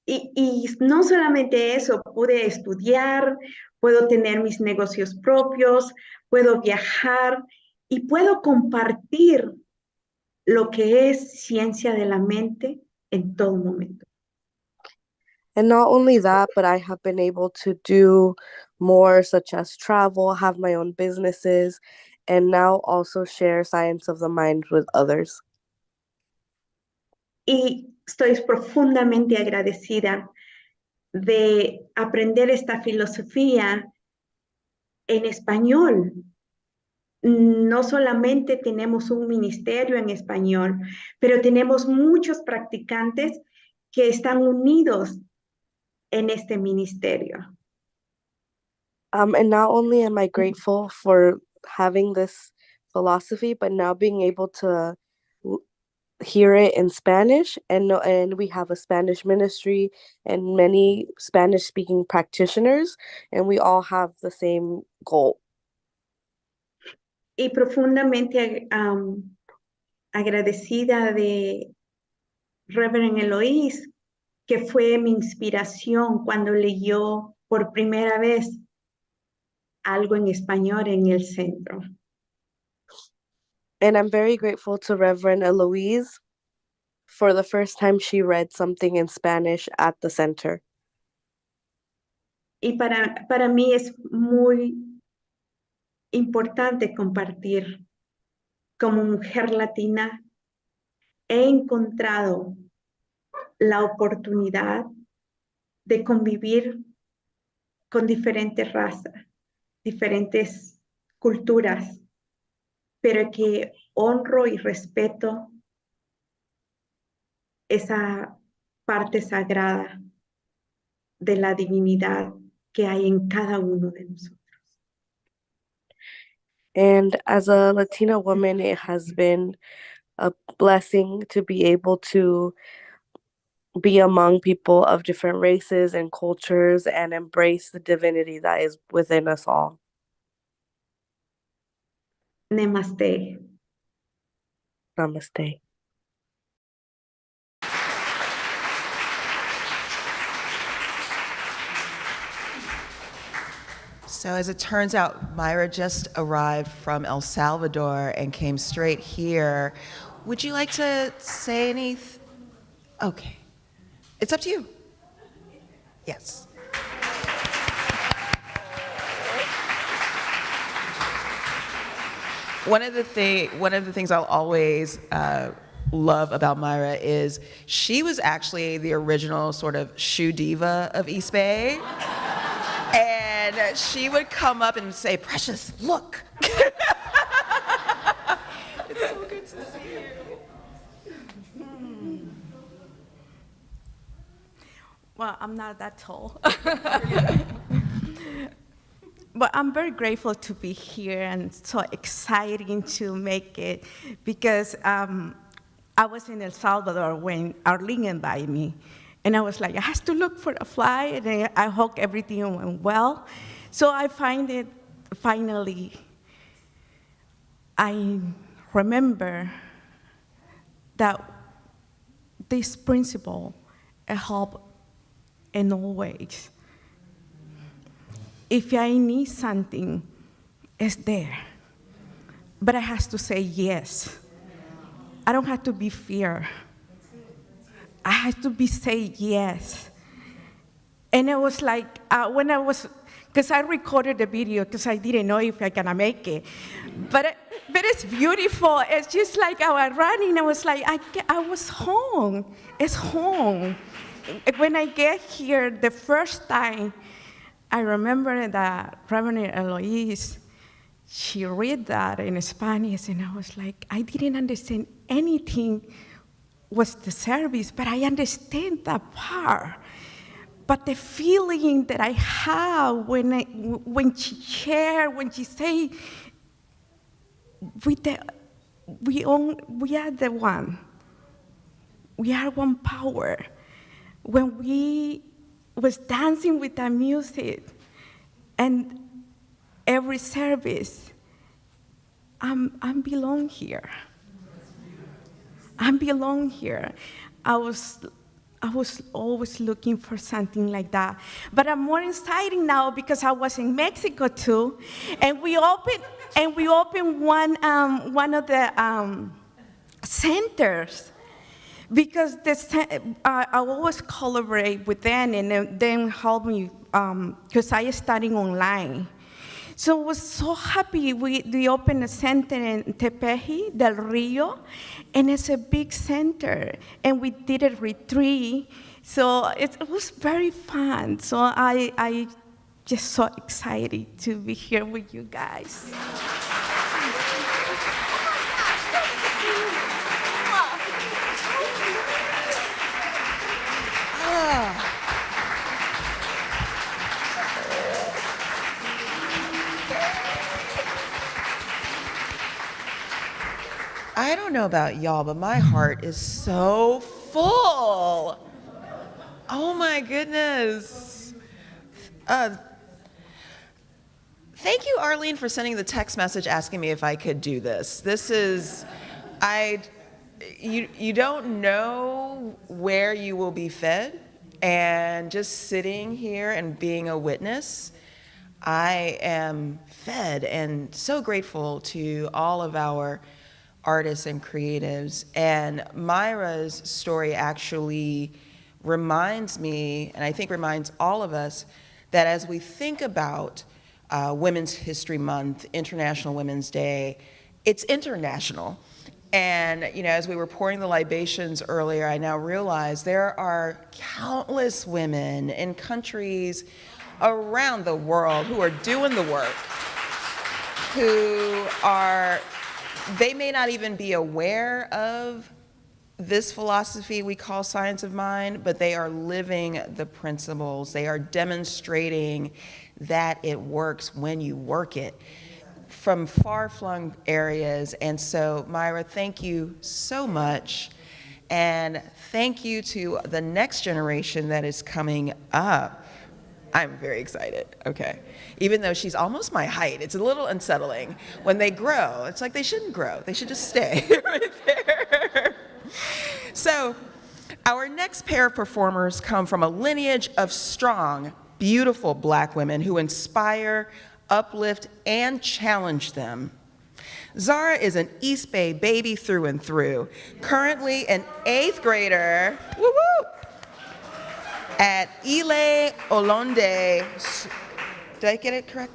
Y no solamente eso, pude estudiar, puedo tener mis negocios propios, puedo viajar y puedo compartir lo que es ciencia de la mente en todo momento. And not only that, but I have been able to do more, such as travel, have my own businesses, and now also share science of the mind with others. Y estoy profundamente agradecida de aprender esta filosofía en español. No solamente tenemos un ministerio en español, pero tenemos muchos practicantes que están unidos en este ministerio. And not only am I grateful for having this philosophy, but now being able to hear it in Spanish, and we have a Spanish ministry and many Spanish speaking practitioners, and we all have the same goal. Y profundamente agradecida de Reverend Eloís, que fue mi inspiración cuando leyó por primera vez algo en español en el centro. And I'm very grateful to Reverend Eloise for the first time she read something in Spanish at the center. Y para mí es muy importante compartir como mujer latina he encontrado la oportunidad de convivir con diferentes razas, diferentes culturas, pero que honro y respeto esa parte sagrada de la divinidad que hay en cada uno de nosotros. And as a Latina woman, it has been a blessing to be able to be among people of different races and cultures and embrace the divinity that is within us all. Namaste. Namaste. So as it turns out, Myra just arrived from El Salvador and came straight here. Would you like to say anything? Okay. It's up to you. Yes. One of the things I'll always love about Myra is she was actually the original sort of shoe diva of EASTBAY. And she would come up and say, "Precious, look." It's so good to see you. Well, I'm not that tall. But I'm very grateful to be here and so exciting to make it because I was in El Salvador when Arlene invited me. And I was like, I have to look for a flight, and I hope everything went well. So I find it, finally, I remember that this principle helped in all ways. If I need something, it's there. But I have to say yes. I don't have to be fear. I had to be say yes. And it was like, when I was, because I recorded the video because I didn't know if I gonna make it. But it's beautiful. It's just like I was running, I was like, I was home. It's home. When I get here the first time, I remember that Reverend Eloise, she read that in Spanish, and I was like, I didn't understand anything was the service, but I understand that part. But the feeling that I have when she shared, when she say, we are the one. We are one power. When we was dancing with the music, and every service, I belong here. I belong here. I was always looking for something like that. But I'm more excited now because I was in Mexico too, and we opened one of the centers. Because I always collaborate with them, and then help me, because I studying online. So I was so happy we opened a center in Tepeji del Rio, and it's a big center, and we did a retreat. So it was very fun. So I just so excited to be here with you guys. I don't know about y'all, but my heart is so full. Oh my goodness. Thank you, Arlene, for sending the text message asking me if I could do this. This is, you don't know where you will be fed, and just sitting here and being a witness, I am fed, and so grateful to all of our artists and creatives. And Myra's story actually reminds me, and I think reminds all of us, that as we think about Women's History Month, International Women's Day, it's international. And, you know, as we were pouring the libations earlier, I now realize there are countless women in countries around the world who are doing the work, they may not even be aware of this philosophy we call science of mind, but they are living the principles. They are demonstrating that it works when you work it from far-flung areas. And so, Myra, thank you so much. And thank you to the next generation that is coming up. I'm very excited, okay. Even though she's almost my height, it's a little unsettling. When they grow, it's like they shouldn't grow. They should just stay right there. So, our next pair of performers come from a lineage of strong, beautiful Black women who inspire, uplift, and challenge them. Zara is an East Bay baby through and through, currently an 8th grader, woo-woo, at Ile Olonde. Did I get it correct?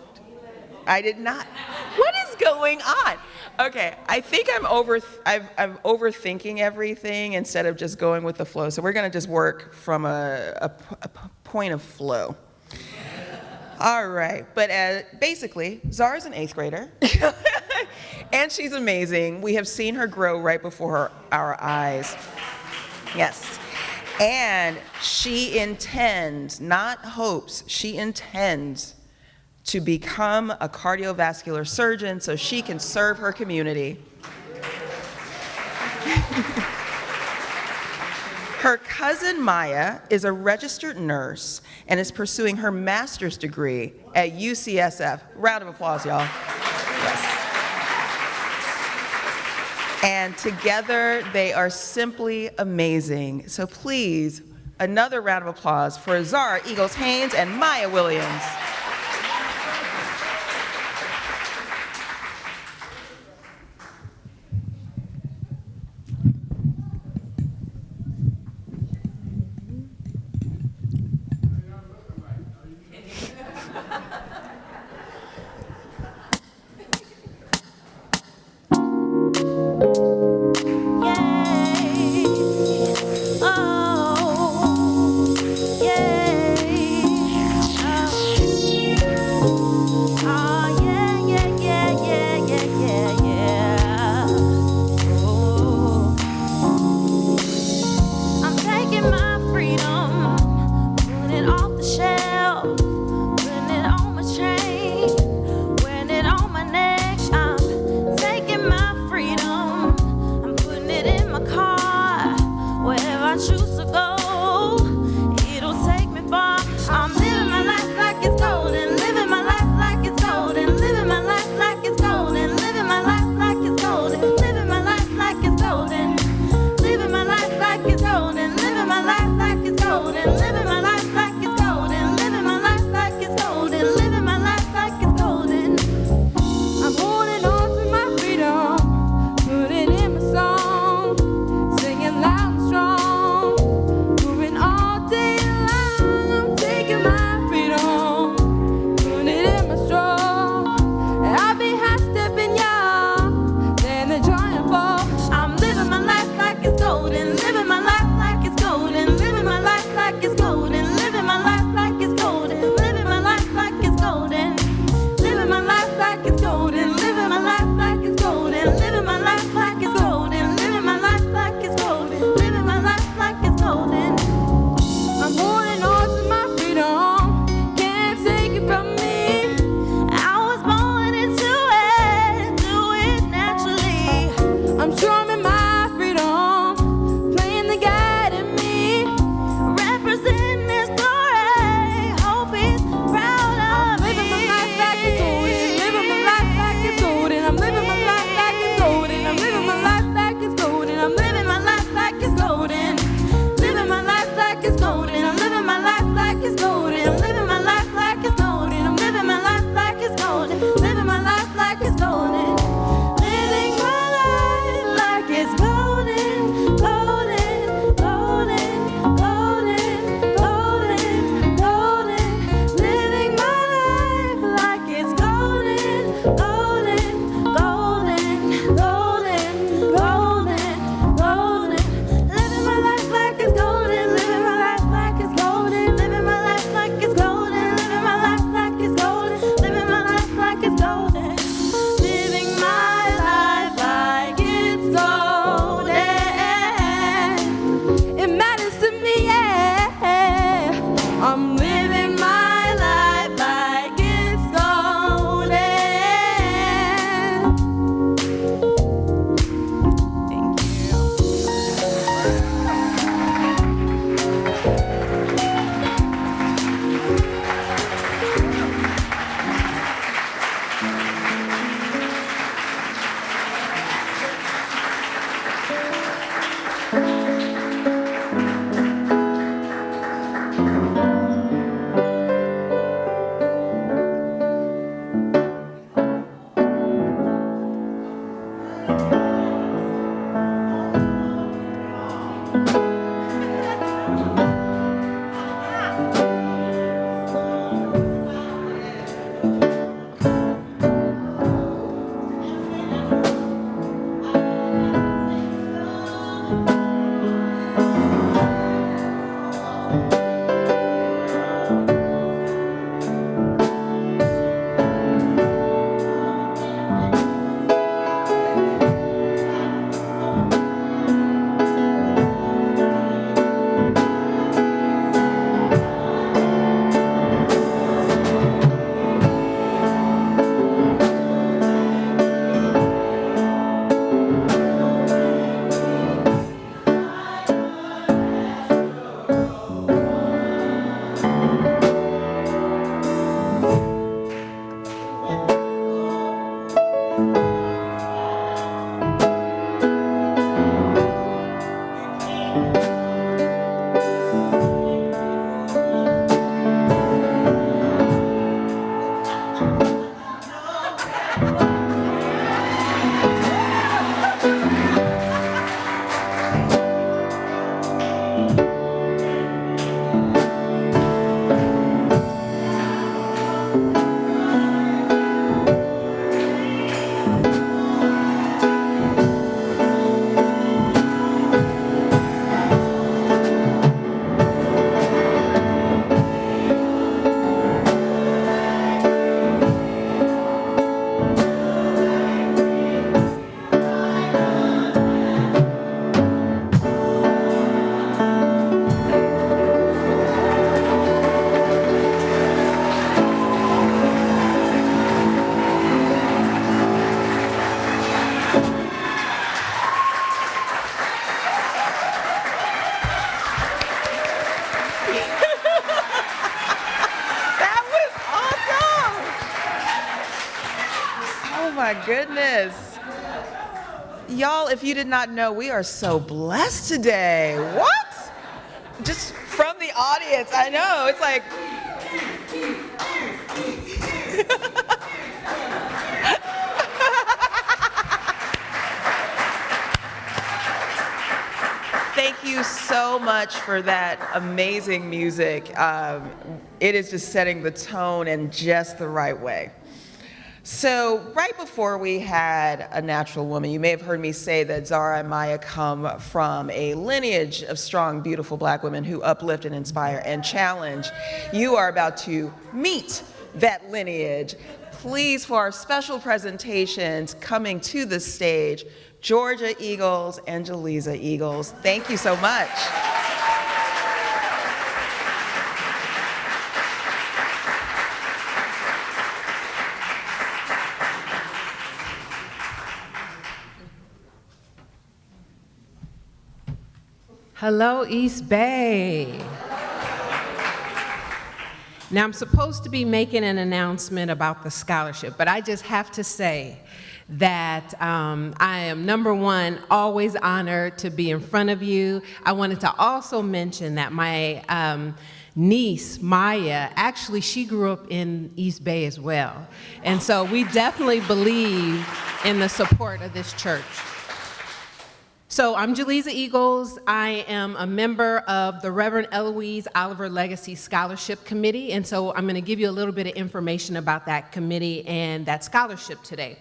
I did not. What is going on? Okay, I think I'm overthinking everything instead of just going with the flow. So we're gonna just work from a point of flow. All right, but basically, Zara's an 8th grader, and she's amazing. We have seen her grow right before our eyes. Yes, and she intends, not hopes, she intends to become a cardiovascular surgeon so she can serve her community. Her cousin Maya is a registered nurse and is pursuing her master's degree at UCSF. Round of applause, y'all. Yes. And together they are simply amazing. So please, another round of applause for Zara Eagles Haynes and Maya Williams. My goodness. Y'all, if you did not know, we are so blessed today. What? Just from the audience, I know, it's like. Thank you so much for that amazing music. It is just setting the tone in just the right way. So right before we had A Natural Woman, you may have heard me say that Zara and Maya come from a lineage of strong, beautiful Black women who uplift and inspire and challenge. You are about to meet that lineage. Please, for our special presentations coming to the stage, Georgia Eagles and Jaleesa Eagles. Thank you so much. Hello, East Bay. Now, I'm supposed to be making an announcement about the scholarship, but I just have to say that I am, number one, always honored to be in front of you. I wanted to also mention that my niece, Maya, actually, she grew up in East Bay as well. And so we definitely believe in the support of this church. So I'm Jaleesa Eagles. I am a member of the Reverend Eloise Oliver Legacy Scholarship Committee, and so I'm going to give you a little bit of information about that committee and that scholarship today.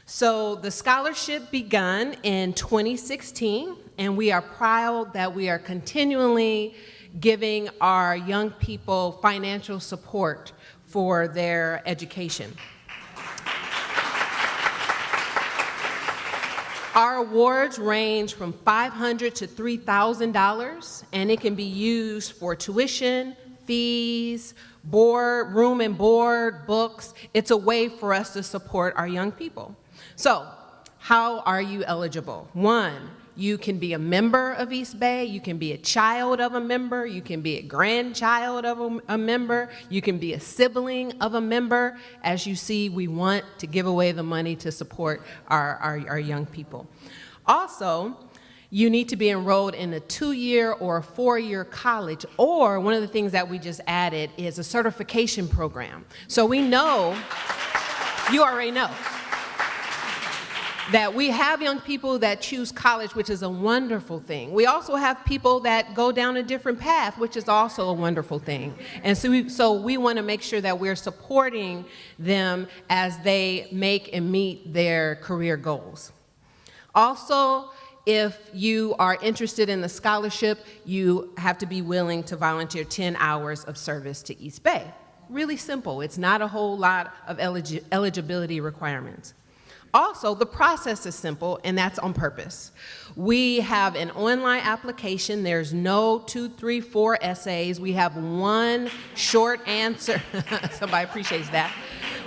So the scholarship begun in 2016, and we are proud that we are continually giving our young people financial support for their education. Our awards range from $500 to $3,000, and it can be used for tuition, fees, board, room and board, books. It's a way for us to support our young people. So, how are you eligible? One, you can be a member of East Bay, you can be a child of a member, you can be a grandchild of a member, you can be a sibling of a member. As you see, we want to give away the money to support our young people. Also, you need to be enrolled in a 2-year or a 4-year college, or one of the things that we just added is a certification program. So we know, you already know. that we have young people that choose college, which is a wonderful thing. We also have people that go down a different path, which is also a wonderful thing. And so we want to make sure that we're supporting them as they make and meet their career goals. Also, if you are interested in the scholarship, you have to be willing to volunteer 10 hours of service to East Bay. Really simple. It's not a whole lot of eligibility requirements. Also, the process is simple, and that's on purpose. We have an online application. There's no 2, 3, 4 essays. We have one short answer. Somebody appreciates that.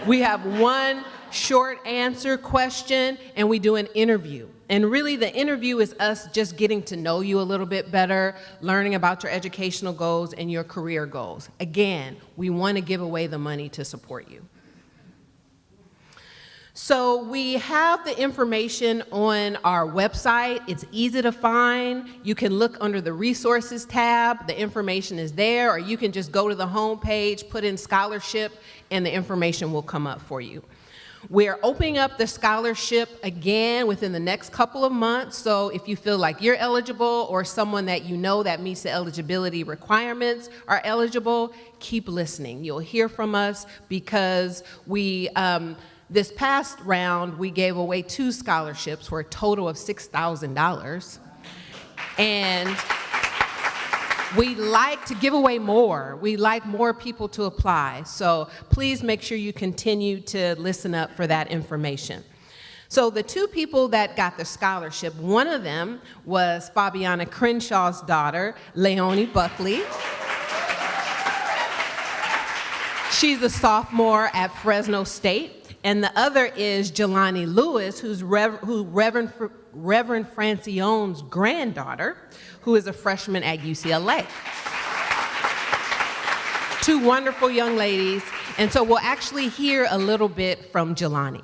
We have one short answer question, and we do an interview. And really, the interview is us just getting to know you a little bit better, learning about your educational goals and your career goals. Again, we want to give away the money to support you. So we have the information on our website. It's easy to find. You can look under the resources tab. The information is there, or you can just go to the home page, put in scholarship, and the information will come up for you. We're opening up the scholarship again within the next couple of months. So if you feel like you're eligible or someone that you know that meets the eligibility requirements are eligible, keep listening. You'll hear from us because this past round, we gave away 2 scholarships for a total of $6,000. And we like to give away more. We like more people to apply. So please make sure you continue to listen up for that information. So the 2 people that got the scholarship, one of them was Fabiana Crenshaw's daughter, Leonie Buckley. She's a sophomore at Fresno State. And the other is Jelani Lewis, who's Reverend Francione's granddaughter, who is a freshman at UCLA. 2 wonderful young ladies. And so we'll actually hear a little bit from Jelani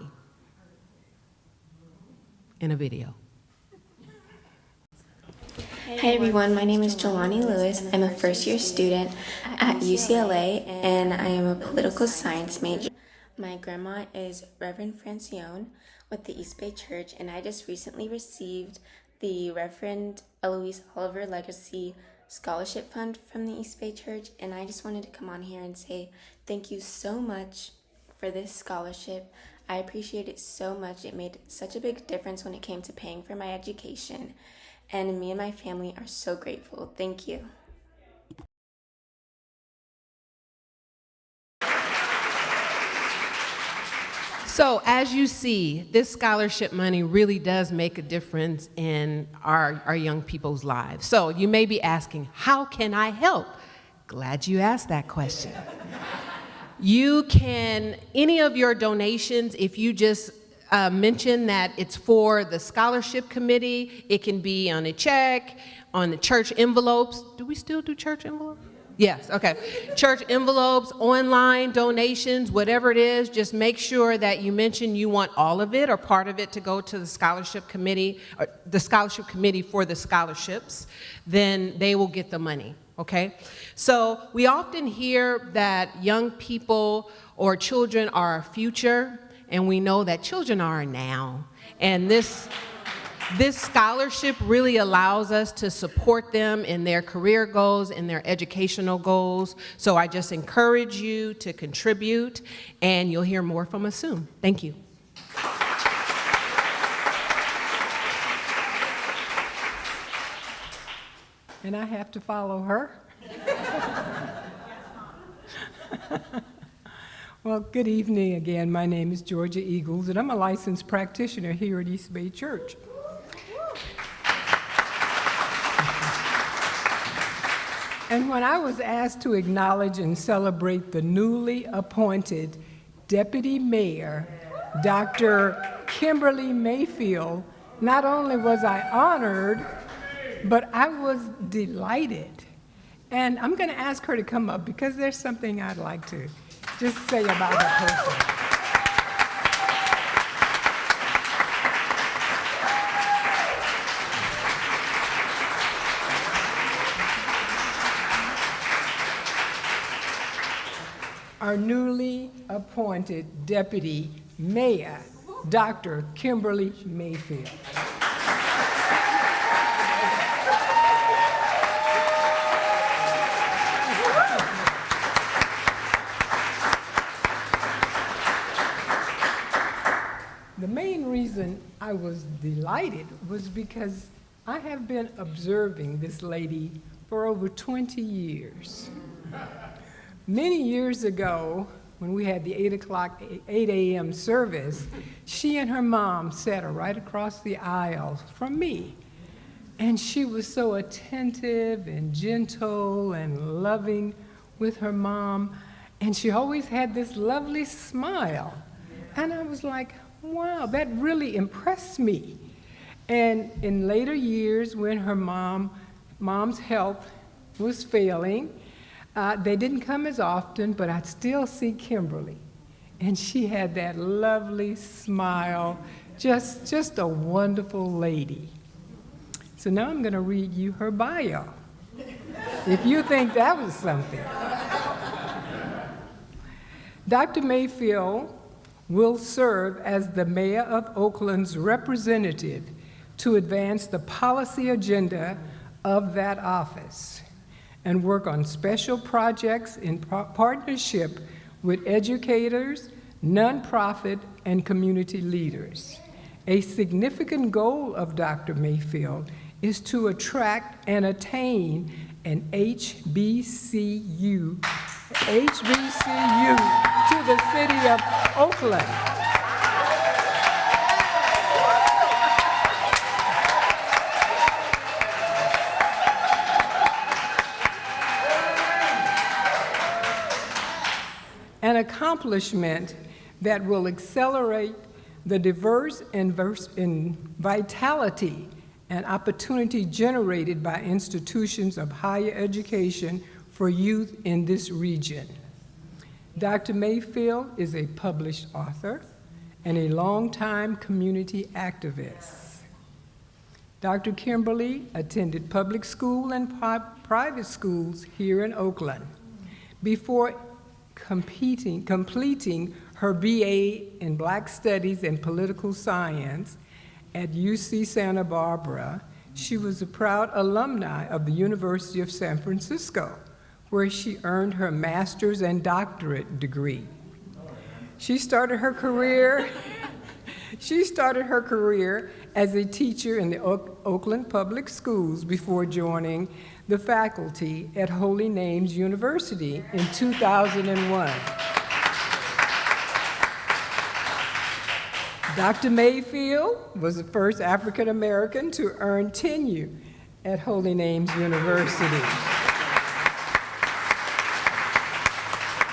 in a video. Hi everyone, my name is Jelani Lewis. I'm a first-year student at UCLA, and I am a political science major. My grandma is Reverend Francione with the East Bay Church, and I just recently received the Reverend Eloise Oliver Legacy Scholarship Fund from the East Bay Church, and I just wanted to come on here and say thank you so much for this scholarship. I appreciate it so much. It made such a big difference when it came to paying for my education, and me and my family are so grateful. Thank you. So as you see, this scholarship money really does make a difference in our young people's lives. So you may be asking, how can I help? Glad you asked that question. You can, any of your donations, if you just mention that it's for the scholarship committee, it can be on a check, on the church envelopes. Do we still do church envelopes? Yes, okay. Church envelopes, online donations, whatever it is, just make sure that you mention you want all of it or part of it to go to the scholarship committee, or the scholarship committee for the scholarships. Then they will get the money, okay? So we often hear that young people or children are our future, and we know that children are now. And this scholarship really allows us to support them in their career goals and their educational goals. So I just encourage you to contribute, and you'll hear more from us soon. Thank you. And I have to follow her. Well, good evening again. My name is Georgia Eagles, and I'm a licensed practitioner here at East Bay Church. And when I was asked to acknowledge and celebrate the newly appointed Deputy Mayor, Dr. Kimberly Mayfield, not only was I honored, but I was delighted. And I'm going to ask her to come up because there's something I'd like to just say about her person. Our newly appointed Deputy Mayor, Dr. Kimberly Mayfield. The main reason I was delighted was because I have been observing this lady for over 20 years. Many years ago, when we had the 8 a.m. service, she and her mom sat right across the aisle from me. And she was so attentive and gentle and loving with her mom. And she always had this lovely smile. And I was like, wow, that really impressed me. And in later years, when her mom's health was failing, they didn't come as often, but I'd still see Kimberly. And she had that lovely smile, just a wonderful lady. So now I'm going to read you her bio, if you think that was something. Dr. Mayfield will serve as the mayor of Oakland's representative to advance the policy agenda of that office and work on special projects in partnership with educators, nonprofit, and community leaders. A significant goal of Dr. Mayfield is to attract and attain an HBCU to the city of Oakland. An accomplishment that will accelerate the diverse and vitality and opportunity generated by institutions of higher education for youth in this region. Dr. Mayfield is a published author and a longtime community activist. Dr. Kimberly attended public school and private schools here in Oakland before completing her BA in Black Studies and Political Science at UC Santa Barbara. She was a proud alumni of the University of San Francisco, where she earned her master's and doctorate degree. She started her career as a teacher in the Oakland Public Schools before joining the faculty at Holy Names University in 2001. Dr. Mayfield was the first African American to earn tenure at Holy Names University.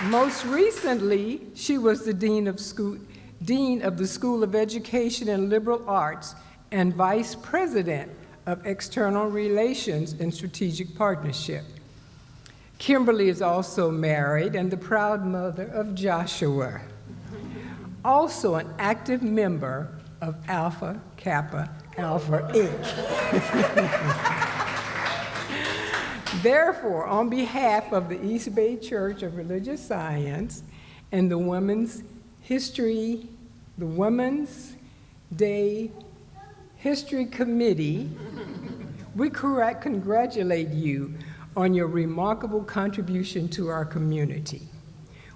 Most recently, she was the Dean of the School of Education and Liberal Arts and Vice President of External Relations and Strategic Partnership. Kimberly is also married and the proud mother of Joshua, also an active member of Alpha Kappa Alpha Inc. Therefore, on behalf of the EASTBAY Church of Religious Science and the Women's Day History Committee, we congratulate you on your remarkable contribution to our community.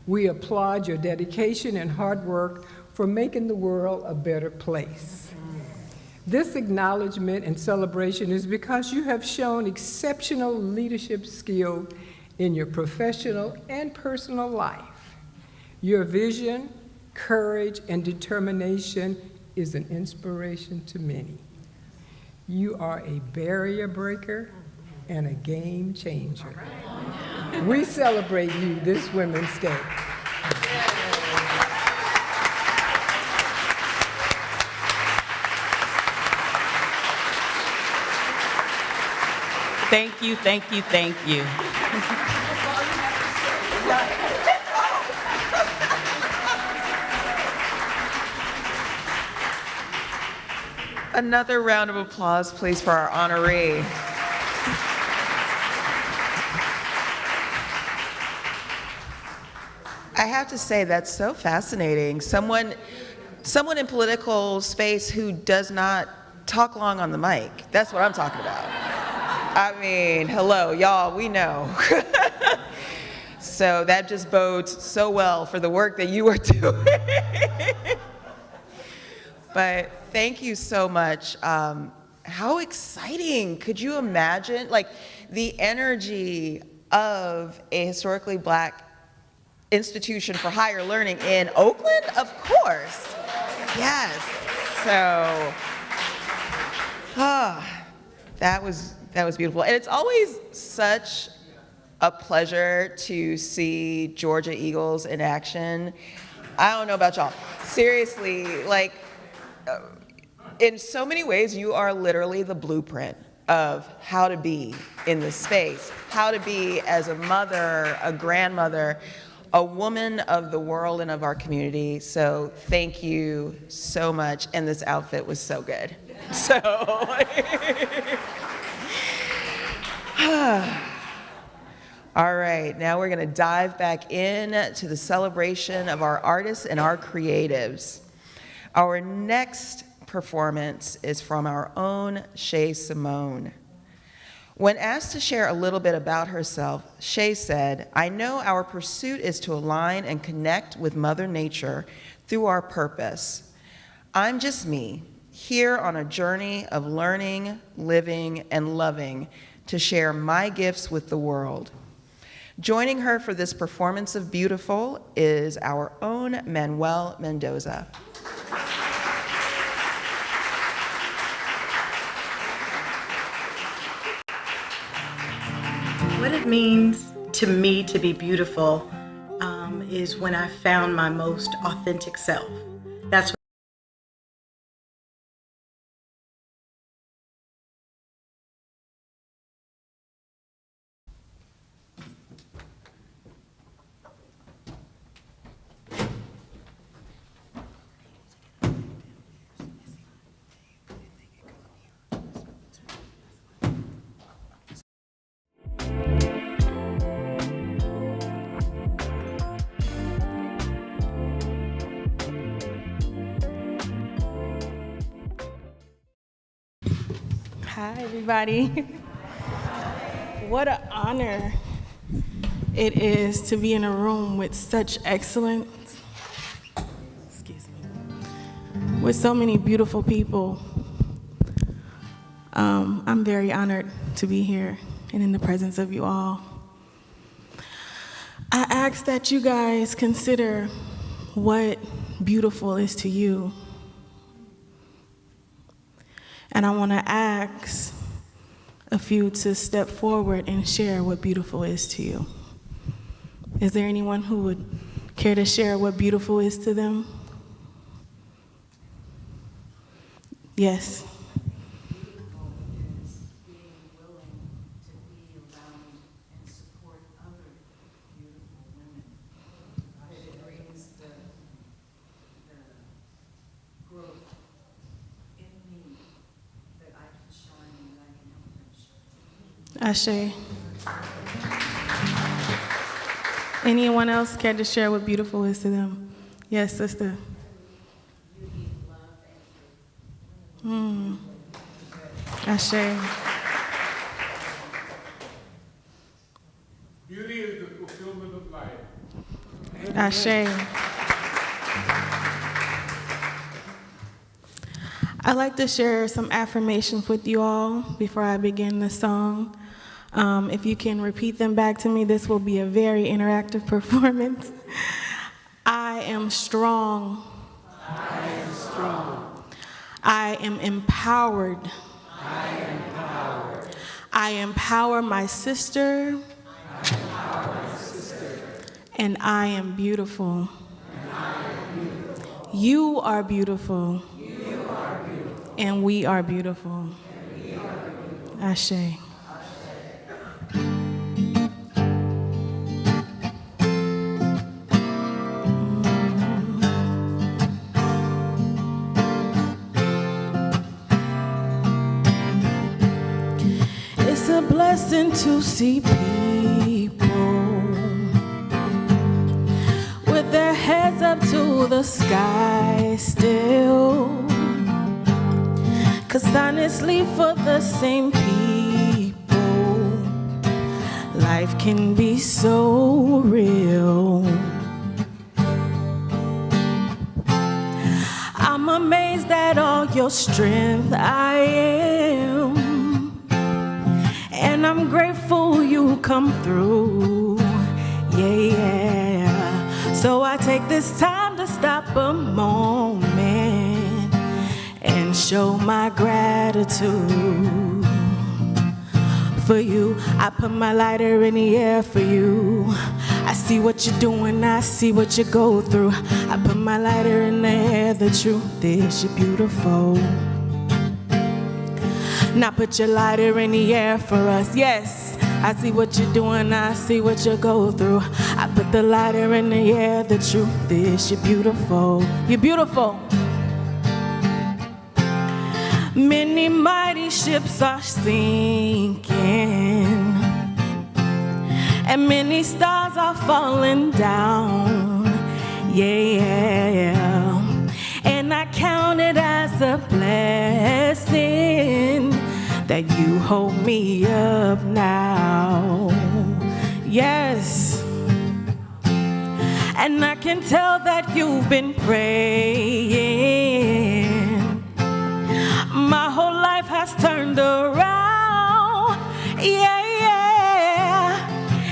We applaud your dedication and hard work for making the world a better place. This acknowledgement and celebration is because you have shown exceptional leadership skill in your professional and personal life. Your vision, courage, and determination is an inspiration to many. You are a barrier breaker and a game changer. We celebrate you this Women's Day. Thank you, thank you, thank you. Another round of applause, please, for our honoree. I have to say, that's so fascinating. Someone someone in political space who does not talk long on the mic. That's what I'm talking about. I mean, hello, y'all, we know. So that just bodes so well for the work that you are doing. But thank you so much. How exciting. Could you imagine, like, the energy of a historically Black institution for higher learning in Oakland? Of course. Yes. So, that was beautiful. And it's always such a pleasure to see Georgia Eagles in action. I don't know about y'all. Seriously, like, in so many ways, you are literally the blueprint of how to be in this space, how to be as a mother, a grandmother, a woman of the world and of our community. So thank you so much. And this outfit was so good. So, all right, now we're gonna dive back in to the celebration of our artists and our creatives. Our next performance is from our own Shay Simone. When asked to share a little bit about herself, Shay said, "I know our pursuit is to align and connect with Mother Nature through our purpose. I'm just me, here on a journey of learning, living, and loving to share my gifts with the world." Joining her for this performance of Beautiful is our own Manuel Mendoza. What it means to me to be beautiful is when I found my most authentic self. That's Hi, everybody. What an honor it is to be in a room with such excellence, with so many beautiful people. I'm very honored to be here and in the presence of you all. I ask that you guys consider what beautiful is to you. And I want to ask a few to step forward and share what beautiful is to you. Is there anyone who would care to share what beautiful is to them? Yes. Ashe. Anyone else care to share what beautiful is to them? Yes, sister. Ashe. Beauty is the fulfillment of life. Ashe. I'd like to share some affirmations with you all before I begin the song. If you can repeat them back to me, this will be a very interactive performance. I am strong. I am strong. I am empowered. I am empowered. I empower my sister. I empower my sister. And I am beautiful. And I am beautiful. You are beautiful. You are beautiful. And we are beautiful. And we are beautiful. Ashe. It's a blessing to see people with their heads up to the sky still. 'Cause honestly, for the same people, life can be so real. I'm amazed at all your strength, I am. And I'm grateful you come through, yeah. So I take this time to stop a moment and show my gratitude for you. I put my lighter in the air for you. I see what you're doing, I see what you go through. I put my lighter in the air, the truth is you're beautiful. Now put your lighter in the air for us, yes. I see what you're doing, I see what you go through. I put the lighter in the air, the truth is you're beautiful. You're beautiful. Many mighty ships are sinking, and many stars are falling down, yeah. And I count it as a blessing that you hold me up now, yes. And I can tell that you've been praying. My whole life has turned around, yeah.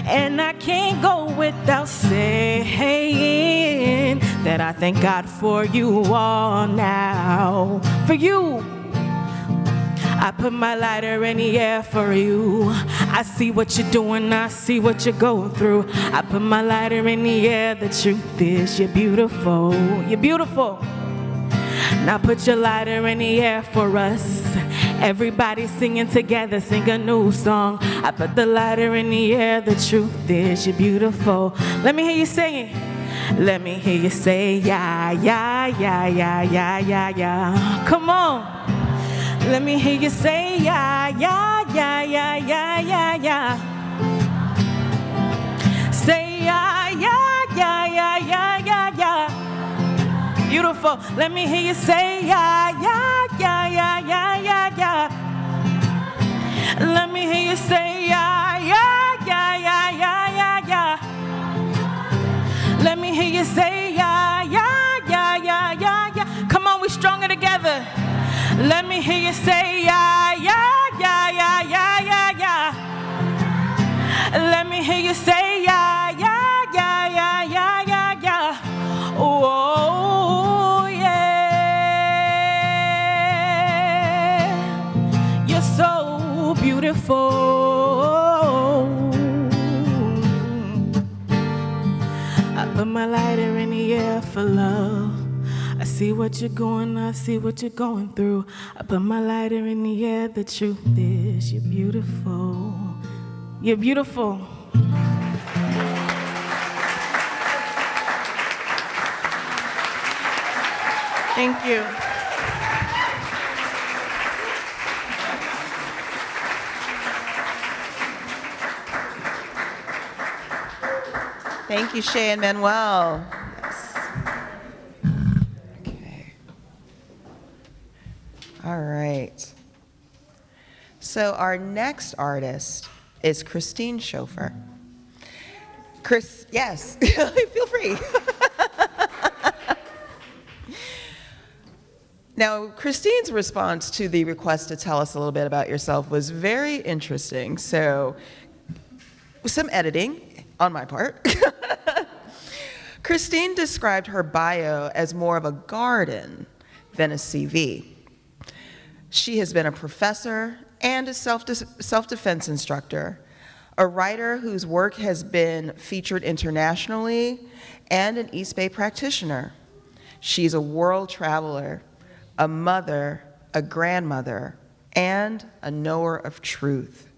And I can't go without saying that I thank God for you all now. For you, I put my lighter in the air for you. I see what you're doing, I see what you go through. I put my lighter in the air, the truth is you're beautiful. You're beautiful. Now put your lighter in the air for us. Everybody singing together, sing a new song. I put the lighter in the air, the truth is you're beautiful. Let me hear you sing it. Let me hear you say, yeah, yeah, yeah, yeah, yeah, yeah, yeah. Come on. Let me hear you say, yeah, yeah, yeah, yeah, yeah, yeah, yeah. Say, yeah, yeah, yeah, yeah, yeah, yeah, yeah. Beautiful. Let me hear you say, yeah, yeah, yeah, yeah, yeah, yeah, yeah. Let me hear you say, yeah, yeah, yeah, yeah, yeah, yeah, yeah. Let me hear you say, yeah, yeah, yeah, yeah, yeah, yeah. Come on, we're stronger together. Let me hear you say, yeah, yeah, yeah, yeah, yeah, yeah, yeah. Let me hear you say, yeah, yeah, yeah, yeah, yeah, yeah, yeah. Oh, yeah. You're so beautiful. I put my lighter in the air for love. I see what you're going, I see what you're going through. I put my lighter in the air, the truth is you're beautiful. You're beautiful. Thank you. Thank you, Shay and Manuel. Yes. Okay. All right. So our next artist is Christine Schofer. Chris, yes, feel free. Now, Christine's response to the request to tell us a little bit about yourself was very interesting. So, some editing on my part. Christine described her bio as more of a garden than a CV. She has been a professor and a self-defense instructor, a writer whose work has been featured internationally, and an East Bay practitioner. She's a world traveler, a mother, a grandmother, and a knower of truth.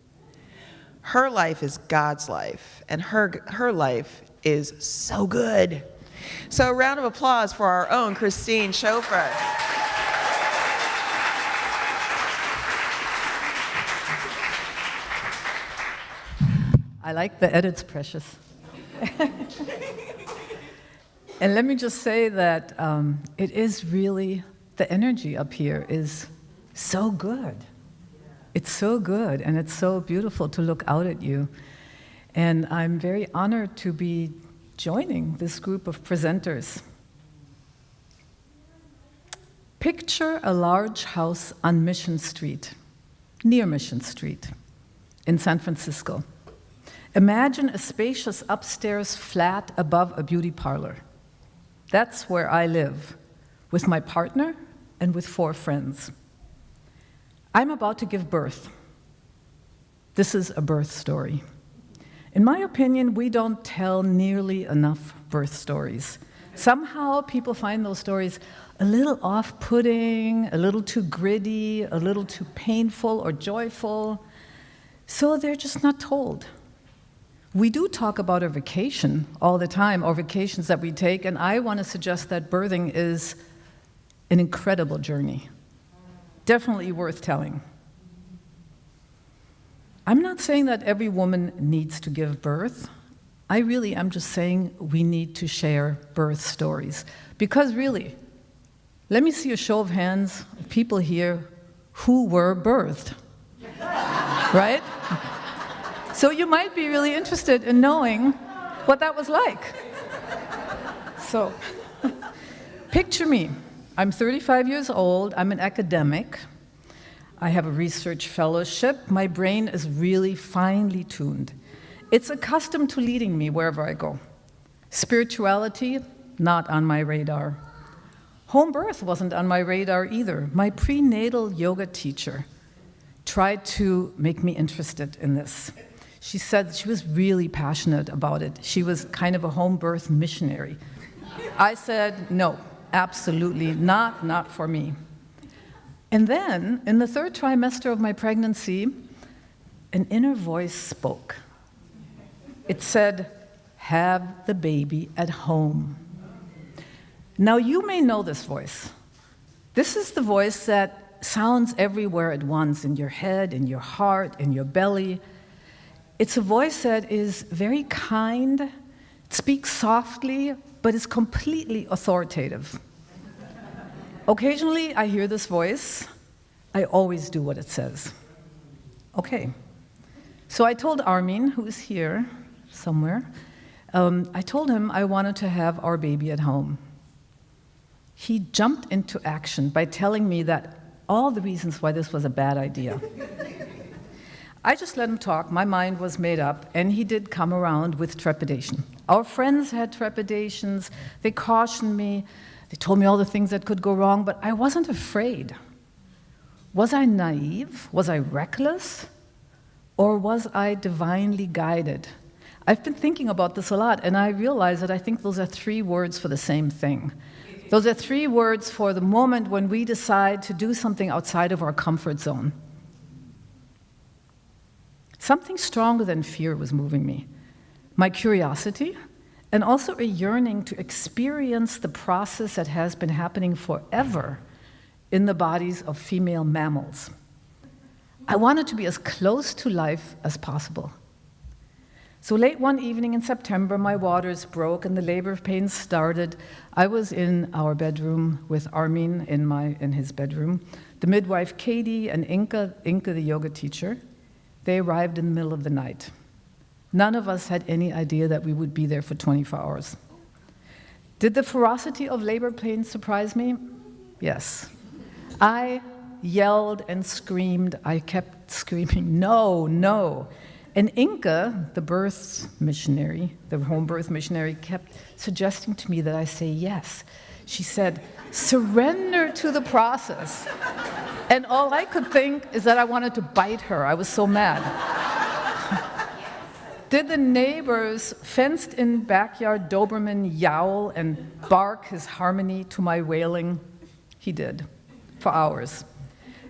Her life is God's life, and her life is so good. So a round of applause for our own Christine Schofer. I like the edits, Precious. And let me just say that it is really, the energy up here is so good. It's so good, and it's so beautiful to look out at you. And I'm very honored to be joining this group of presenters. Picture a large house on Mission Street, near Mission Street, in San Francisco. Imagine a spacious upstairs flat above a beauty parlor. That's where I live, with my partner and with 4 friends. I'm about to give birth. This is a birth story. In my opinion, we don't tell nearly enough birth stories. Somehow people find those stories a little off-putting, a little too gritty, a little too painful or joyful, so they're just not told. We do talk about our vacation all the time, or vacations that we take, and I want to suggest that birthing is an incredible journey. Definitely worth telling. I'm not saying that every woman needs to give birth. I really am just saying we need to share birth stories. Because really, let me see a show of hands of people here who were birthed, right? So you might be really interested in knowing what that was like. So, picture me. I'm 35 years old, I'm an academic. I have a research fellowship. My brain is really finely tuned. It's accustomed to leading me wherever I go. Spirituality, not on my radar. Home birth wasn't on my radar either. My prenatal yoga teacher tried to make me interested in this. She said she was really passionate about it. She was kind of a home birth missionary. I said, no, absolutely not for me. And then, in the 3rd trimester of my pregnancy, an inner voice spoke. It said, have the baby at home. Now, you may know this voice. This is the voice that sounds everywhere at once, in your head, in your heart, in your belly. It's a voice that is very kind, it speaks softly, but is completely authoritative. Occasionally, I hear this voice. I always do what it says. Okay. So I told Armin, who is here somewhere, I told him I wanted to have our baby at home. He jumped into action by telling me that all the reasons why this was a bad idea. I just let him talk. My mind was made up, and he did come around with trepidation. Our friends had trepidations. They cautioned me. They told me all the things that could go wrong, but I wasn't afraid. Was I naive? Was I reckless? Or was I divinely guided? I've been thinking about this a lot, and I realize that I think those are 3 words for the same thing. Those are 3 words for the moment when we decide to do something outside of our comfort zone. Something stronger than fear was moving me. My curiosity, and also a yearning to experience the process that has been happening forever in the bodies of female mammals. I wanted to be as close to life as possible. So late one evening in September, my waters broke and the labor pains started. I was in our bedroom with Armin in his bedroom. The midwife, Katie, and Inka, the yoga teacher, they arrived in the middle of the night. None of us had any idea that we would be there for 24 hours. Did the ferocity of labor pains surprise me? Yes. I yelled and screamed. I kept screaming, no, no. And Inka, the birth missionary, the home birth missionary, kept suggesting to me that I say yes. She said, surrender to the process. And all I could think is that I wanted to bite her. I was so mad. Did the neighbors' fenced-in backyard Doberman yowl and bark his harmony to my wailing? He did, for hours.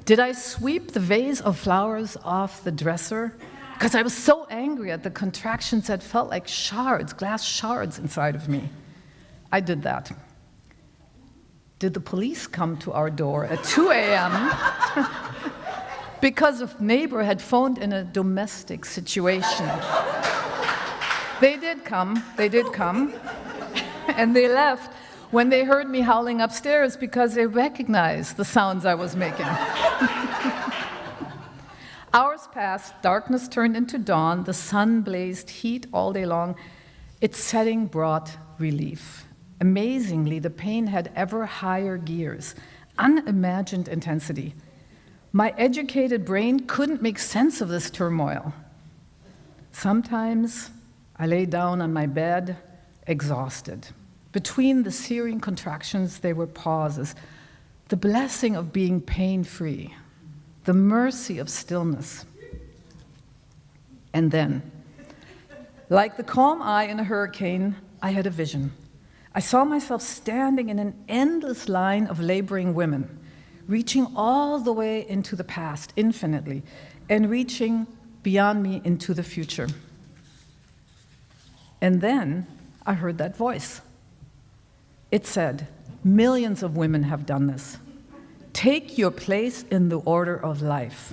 Did I sweep the vase of flowers off the dresser? Because I was so angry at the contractions that felt like shards, glass shards inside of me. I did that. Did the police come to our door at 2 a.m. because a neighbor had phoned in a domestic situation? They did come, And they left when they heard me howling upstairs because they recognized the sounds I was making. Hours passed, darkness turned into dawn, the sun blazed heat all day long. Its setting brought relief. Amazingly, the pain had ever higher gears, unimagined intensity. My educated brain couldn't make sense of this turmoil. Sometimes I lay down on my bed, exhausted. Between the searing contractions, there were pauses. The blessing of being pain-free, the mercy of stillness. And then, like the calm eye in a hurricane, I had a vision. I saw myself standing in an endless line of laboring women, reaching all the way into the past, infinitely, and reaching beyond me into the future. And then I heard that voice. It said, millions of women have done this. Take your place in the order of life.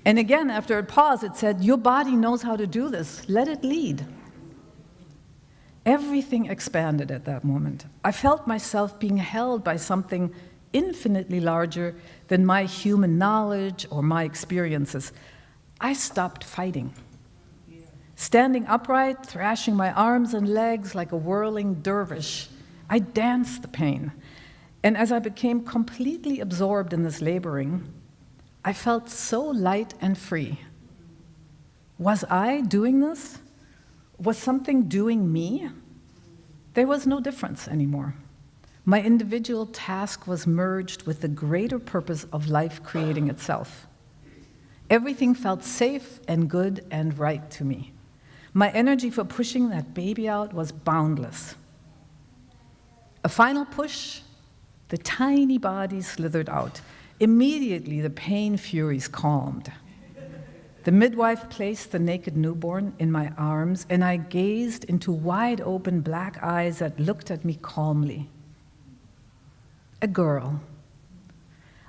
And again, after a pause, it said, your body knows how to do this. Let it lead. Everything expanded at that moment. I felt myself being held by something infinitely larger than my human knowledge or my experiences. I stopped fighting. Standing upright, thrashing my arms and legs like a whirling dervish, I danced the pain. And as I became completely absorbed in this laboring, I felt so light and free. Was I doing this? Was something doing me? There was no difference anymore. My individual task was merged with the greater purpose of life creating itself. Everything felt safe and good and right to me. My energy for pushing that baby out was boundless. A final push, the tiny body slithered out. Immediately, the pain furies calmed. The midwife placed the naked newborn in my arms, and I gazed into wide-open black eyes that looked at me calmly. A girl.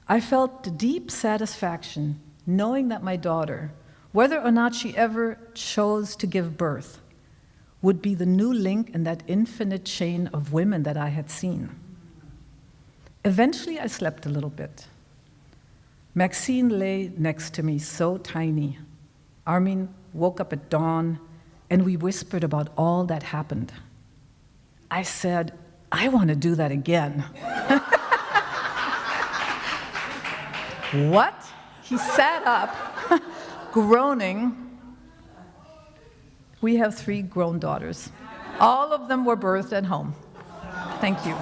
I felt the deep satisfaction knowing that my daughter, whether or not she ever chose to give birth, would be the new link in that infinite chain of women that I had seen. Eventually, I slept a little bit. Maxine lay next to me, so tiny. Armin woke up at dawn, and we whispered about all that happened. I said, I want to do that again. What? He sat up, groaning. We have 3 grown daughters. All of them were birthed at home. Thank you.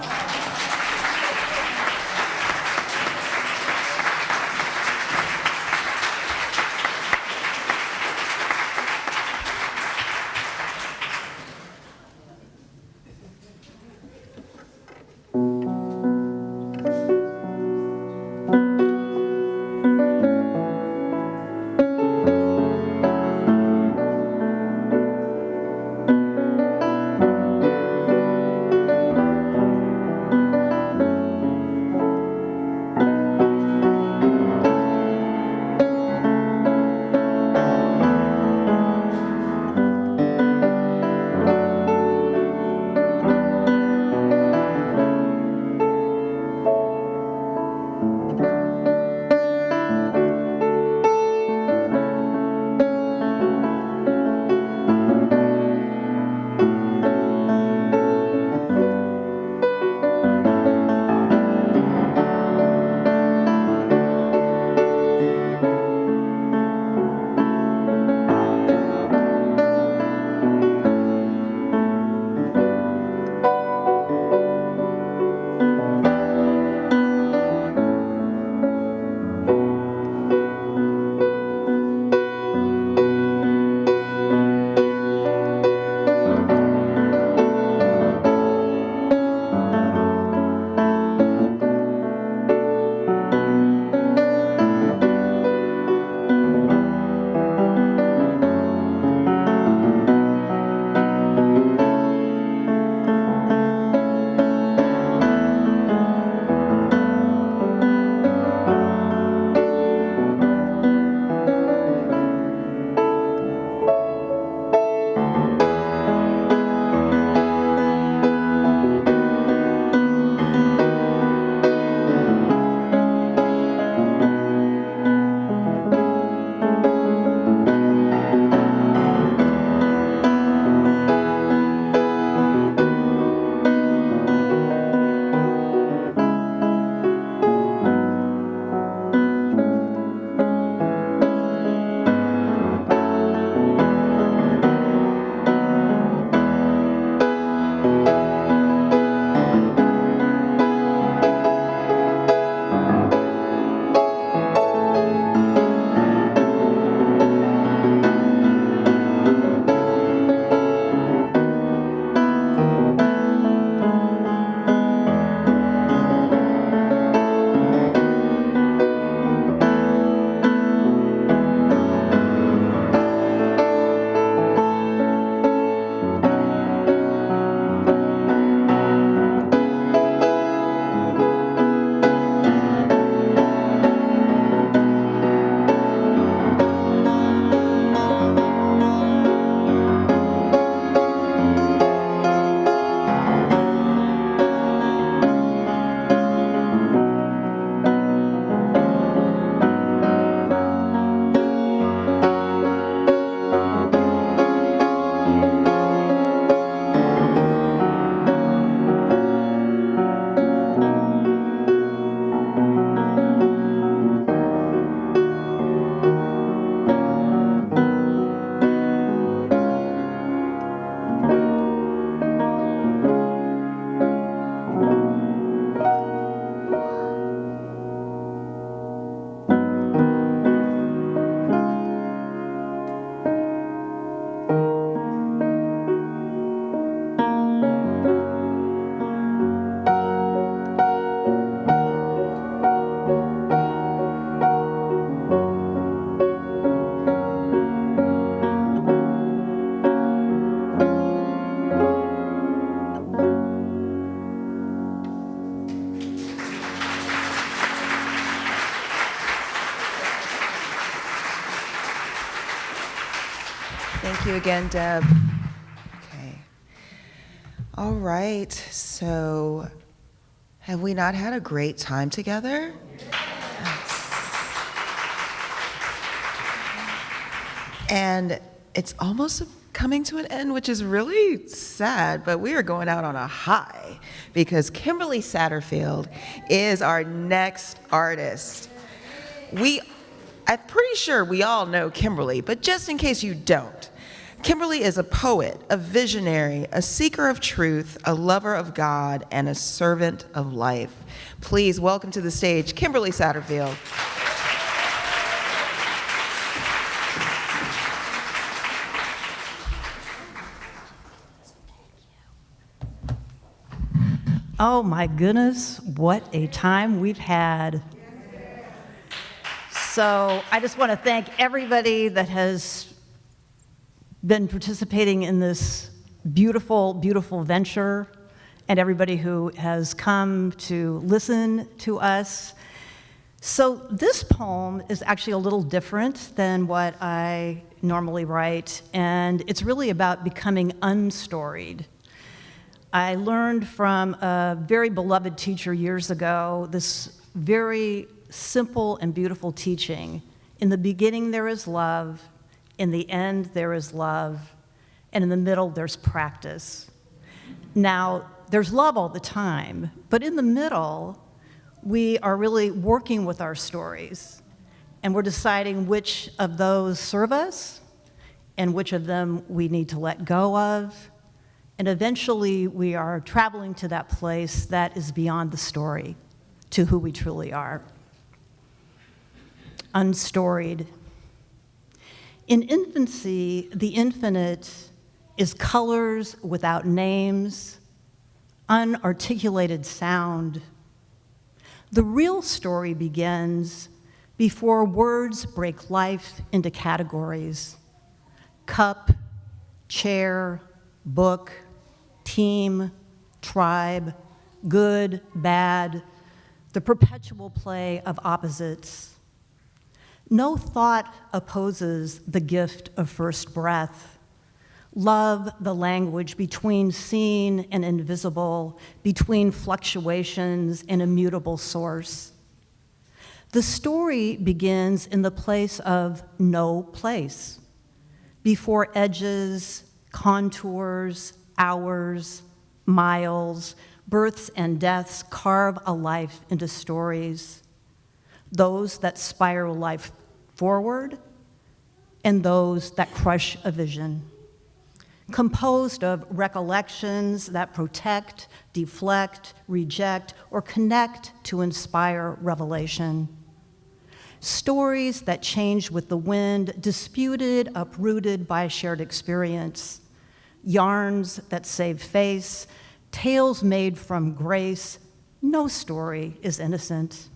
Thank you again, Deb. Okay. All right, so have we not had a great time together? And it's almost coming to an end, which is really sad, but we are going out on a high because Kimberly Satterfield is our next artist. I'm pretty sure we all know Kimberly, but just in case you don't, Kimberly is a poet, a visionary, a seeker of truth, a lover of God, and a servant of life. Please welcome to the stage, Kimberly Satterfield. Oh my goodness, what a time we've had. So I just want to thank everybody that has been participating in this beautiful, beautiful venture, and everybody who has come to listen to us. So this poem is actually a little different than what I normally write, and it's really about becoming unstoried. I learned from a very beloved teacher years ago this very simple and beautiful teaching. In the beginning there is love, in the end there is love, and in the middle there's practice. Now, there's love all the time, but in the middle, we are really working with our stories, and we're deciding which of those serve us and which of them we need to let go of. And eventually, we are traveling to that place that is beyond the story, to who we truly are. Unstoried. In infancy, the infinite is colors without names, unarticulated sound. The real story begins before words break life into categories. Cup, chair, book, team, tribe, good, bad, the perpetual play of opposites. No thought opposes the gift of first breath. Love the language between seen and invisible, between fluctuations and immutable source. The story begins in the place of no place, before edges, contours, hours, miles, births and deaths carve a life into stories, those that spiral life forward and those that crush a vision, composed of recollections that protect, deflect, reject, or connect to inspire revelation. Stories that change with the wind, disputed, uprooted by shared experience. Yarns that save face, tales made from grace. No story is innocent.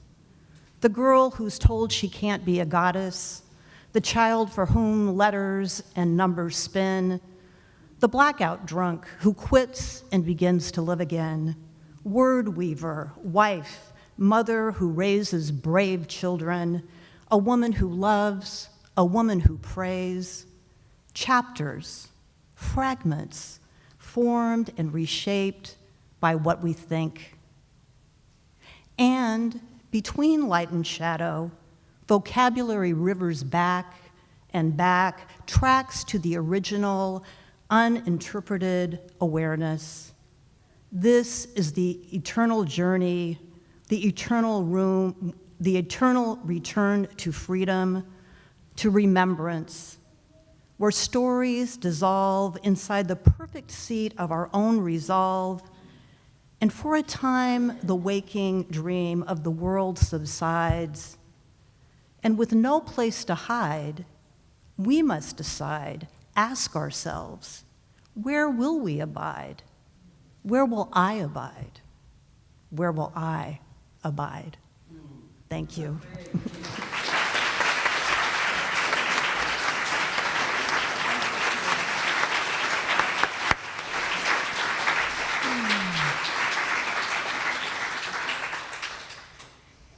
The girl who's told she can't be a goddess, the child for whom letters and numbers spin, the blackout drunk who quits and begins to live again, word weaver, wife, mother who raises brave children, a woman who loves, a woman who prays, chapters, fragments, formed and reshaped by what we think. And between light and shadow, vocabulary rivers back and back, tracks to the original, uninterpreted awareness. This is the eternal journey, the eternal room, the eternal return to freedom, to remembrance, where stories dissolve inside the perfect seat of our own resolve, and for a time, the waking dream of the world subsides. And with no place to hide, we must decide, ask ourselves, where will we abide? Where will I abide? Where will I abide? Thank you.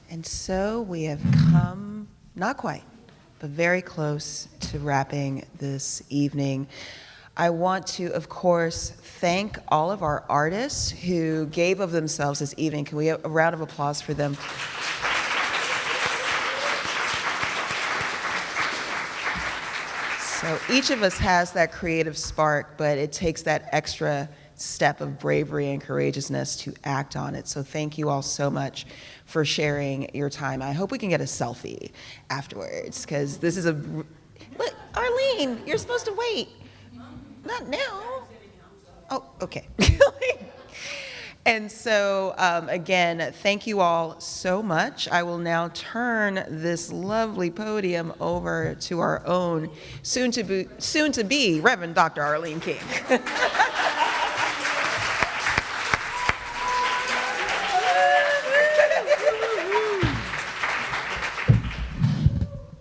And so we have come, not quite, but very close to wrapping this evening. I want to, of course, thank all of our artists who gave of themselves this evening. Can we have a round of applause for them? So each of us has that creative spark, but it takes that extra step of bravery and courageousness to act on it. So thank you all so much for sharing your time. I hope we can get a selfie afterwards, because this is a... Look, Arlene, you're supposed to wait. Not now. Oh, okay. And so, again, thank you all so much. I will now turn this lovely podium over to our own soon-to-be Reverend Dr. Arlene King.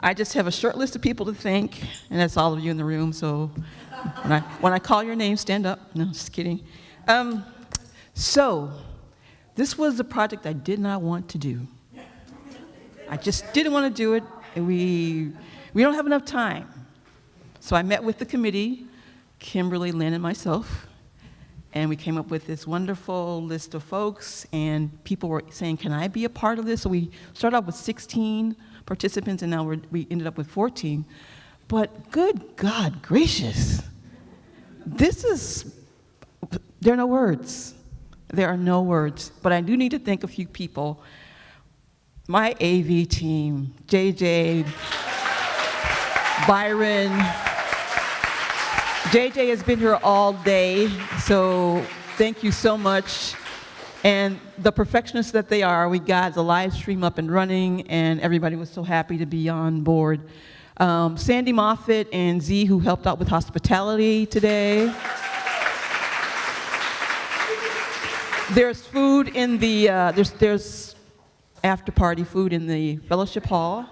I just have a short list of people to thank, and that's all of you in the room, so when I call your name, stand up. No, just kidding. So, this was a project I did not want to do. I just didn't want to do it, and we don't have enough time. So I met with the committee, Kimberly, Lynn, and myself, and we came up with this wonderful list of folks, and people were saying, can I be a part of this? So we started off with 16 participants, and now we ended up with 14. But good God gracious, there are no words. There are no words, but I do need to thank a few people. My AV team, JJ, Byron. JJ has been here all day, so thank you so much. And the perfectionists that they are, we got the live stream up and running, and everybody was so happy to be on board. Sandy Moffitt and Z, who helped out with hospitality today. There's food in the, there's after-party food in the fellowship hall.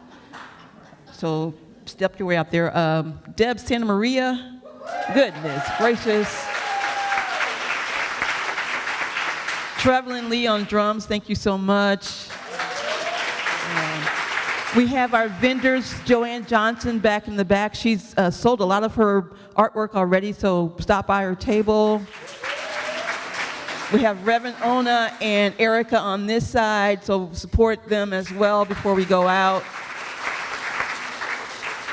So step your way up there. Deb Santa Maria, goodness gracious. Traveling Lee on drums, thank you so much. We have our vendors, Joanne Johnson back in the back. She's sold a lot of her artwork already, so stop by her table. We have Reverend Ona and Erica on this side, so support them as well before we go out.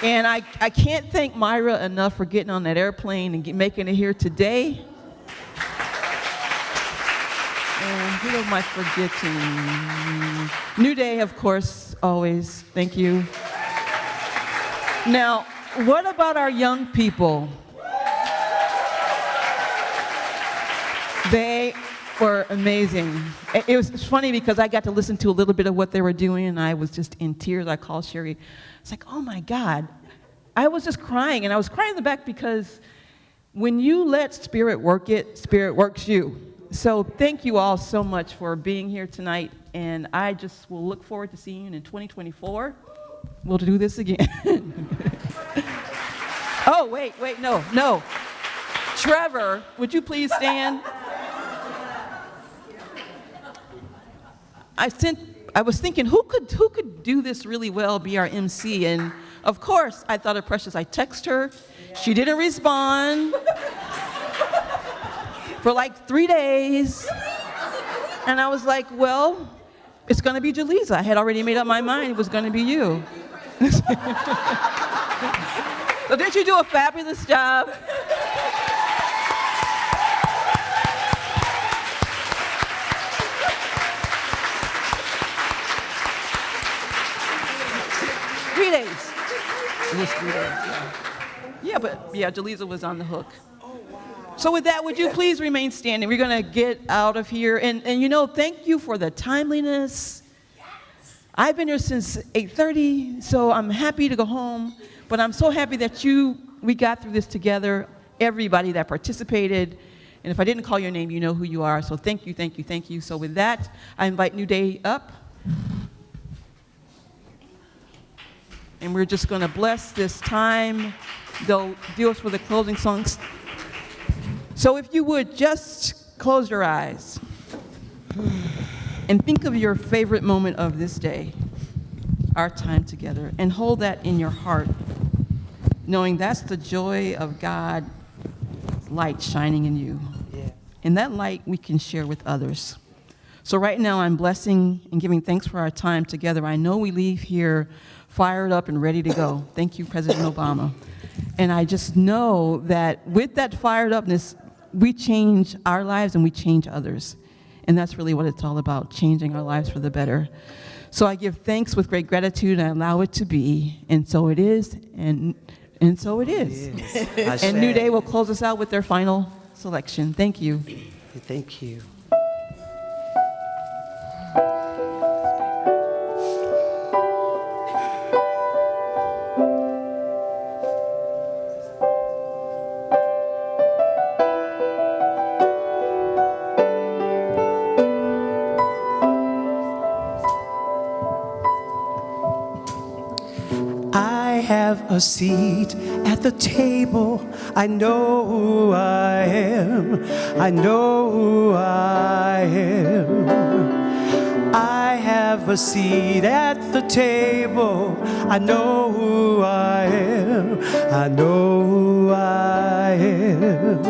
And I can't thank Myra enough for getting on that airplane and making it here today. And who am I forgetting? New Day, of course, always. Thank you. Now, what about our young people? They were amazing. It was funny because I got to listen to a little bit of what they were doing, and I was just in tears. I called Sherry. It's like, oh my God. I was just crying, and I was crying in the back because when you let Spirit work it, Spirit works you. So thank you all so much for being here tonight, and I just will look forward to seeing you in 2024. We'll do this again. Oh, wait, no. Trevor, would you please stand? I was thinking, who could do this really well, be our MC? And of course, I thought of Precious. I text her. She didn't respond for like 3 days. And I was like, well, it's going to be Jaleesa. I had already made up my mind it was going to be you. So didn't you do a fabulous job? It was 3 days, yeah. Yeah, but yeah, Jaleesa was on the hook. So with that, would you please remain standing? We're gonna get out of here. And you know, thank you for the timeliness. Yes. I've been here since 8:30, so I'm happy to go home. But I'm so happy that we got through this together, everybody that participated. And if I didn't call your name, you know who you are. So thank you, thank you, thank you. So with that, I invite New Day up. And we're just going to bless this time. They'll do us with the closing songs. So if you would just close your eyes and think of your favorite moment of this day. our time together. And hold that in your heart, knowing that's the joy of God's light shining in you. Yeah. And that light we can share with others. So right now I'm blessing and giving thanks for our time together. I know we leave here fired up and ready to go. Thank you, President Obama. And I just know that with that fired upness, we change our lives and we change others. And that's really what it's all about, changing our lives for the better. So I give thanks with great gratitude and I allow it to be. And so it is, and so it is. And New Day will close us out with their final selection. Thank you. Thank you. I have a seat at the table. I know who I am. I know who I am. I have a seat at the table. I know who I am. I know who I am.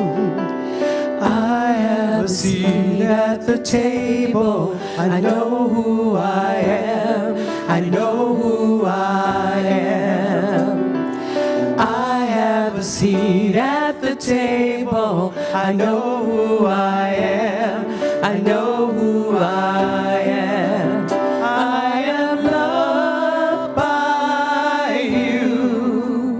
I have a seat at the table. I know who I am. I know who I am. I have a seat at the table. I know who I am. I know who I am. I am loved by you.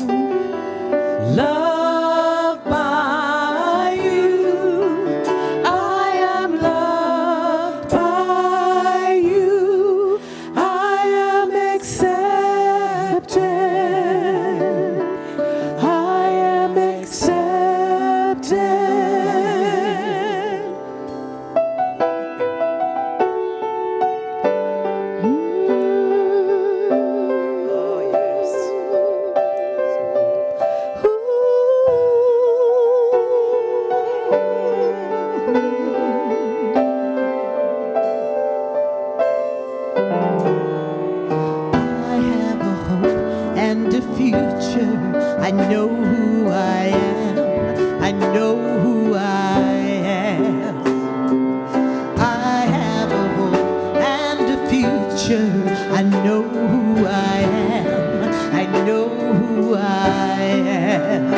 Loved by you. I am loved by you. I am accepted. I am accepted. Oh, yes. I have a hope and a future. I know who I am. I know who I am. I have a hope and a future. I know who I am. I know who I am.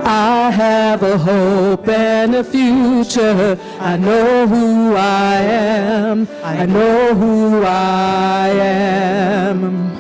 I have a hope and a future. I know who I am. I know who I am.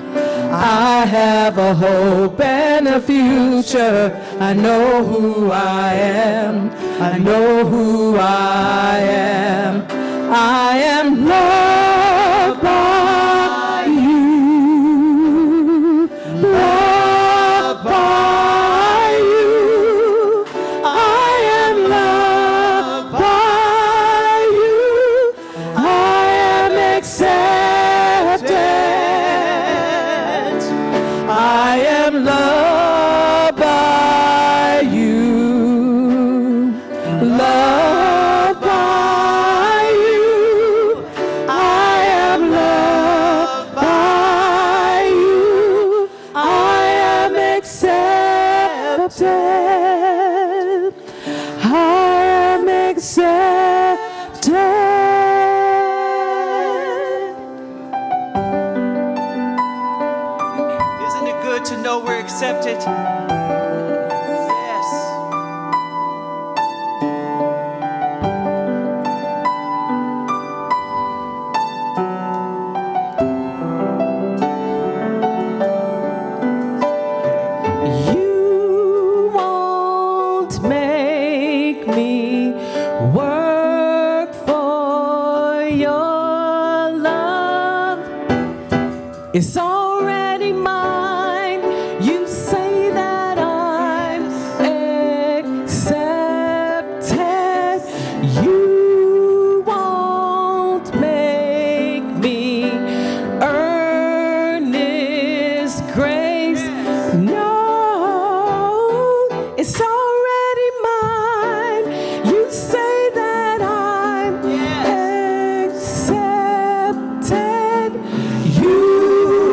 I have a hope and a future. I know who I am. I know who I am. I am loved by you. Loved by you. I am loved by you. I am accepted. I am loved by you. Loved by you. I am loved by you. I am accepted. I am accepted. Isn't it good to know we're accepted? Yes. You won't make me work for your love. It's already mine. You say that I'm accepted. You won't make me earn this grace. No, it's already mine. You say that I'm accepted. You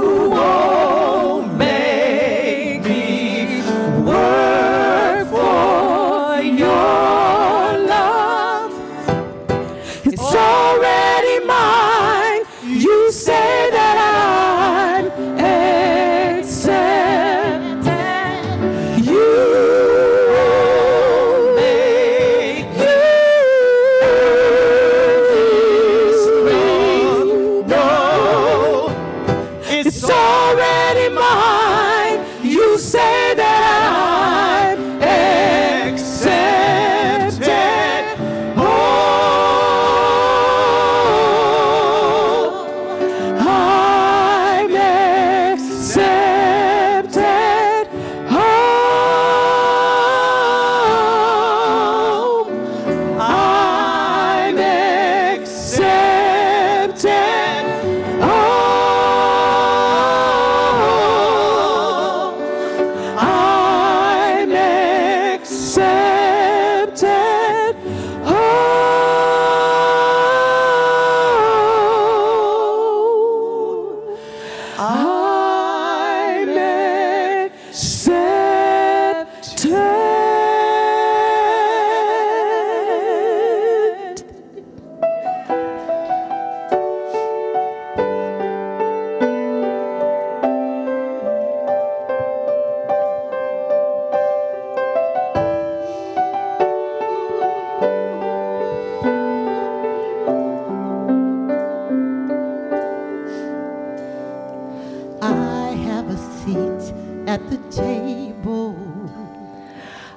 at the table.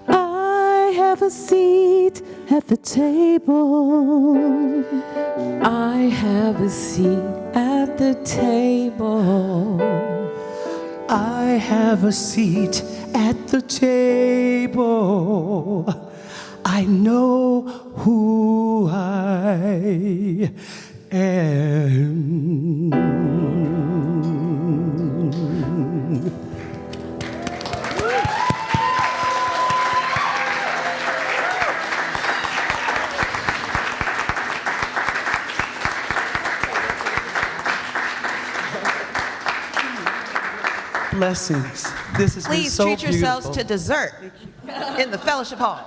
I have a seat at the table. I have a seat at the table. I have a seat at the table. I know who I am. Blessings. This has been Please so treat yourselves beautiful. to dessert in the fellowship hall.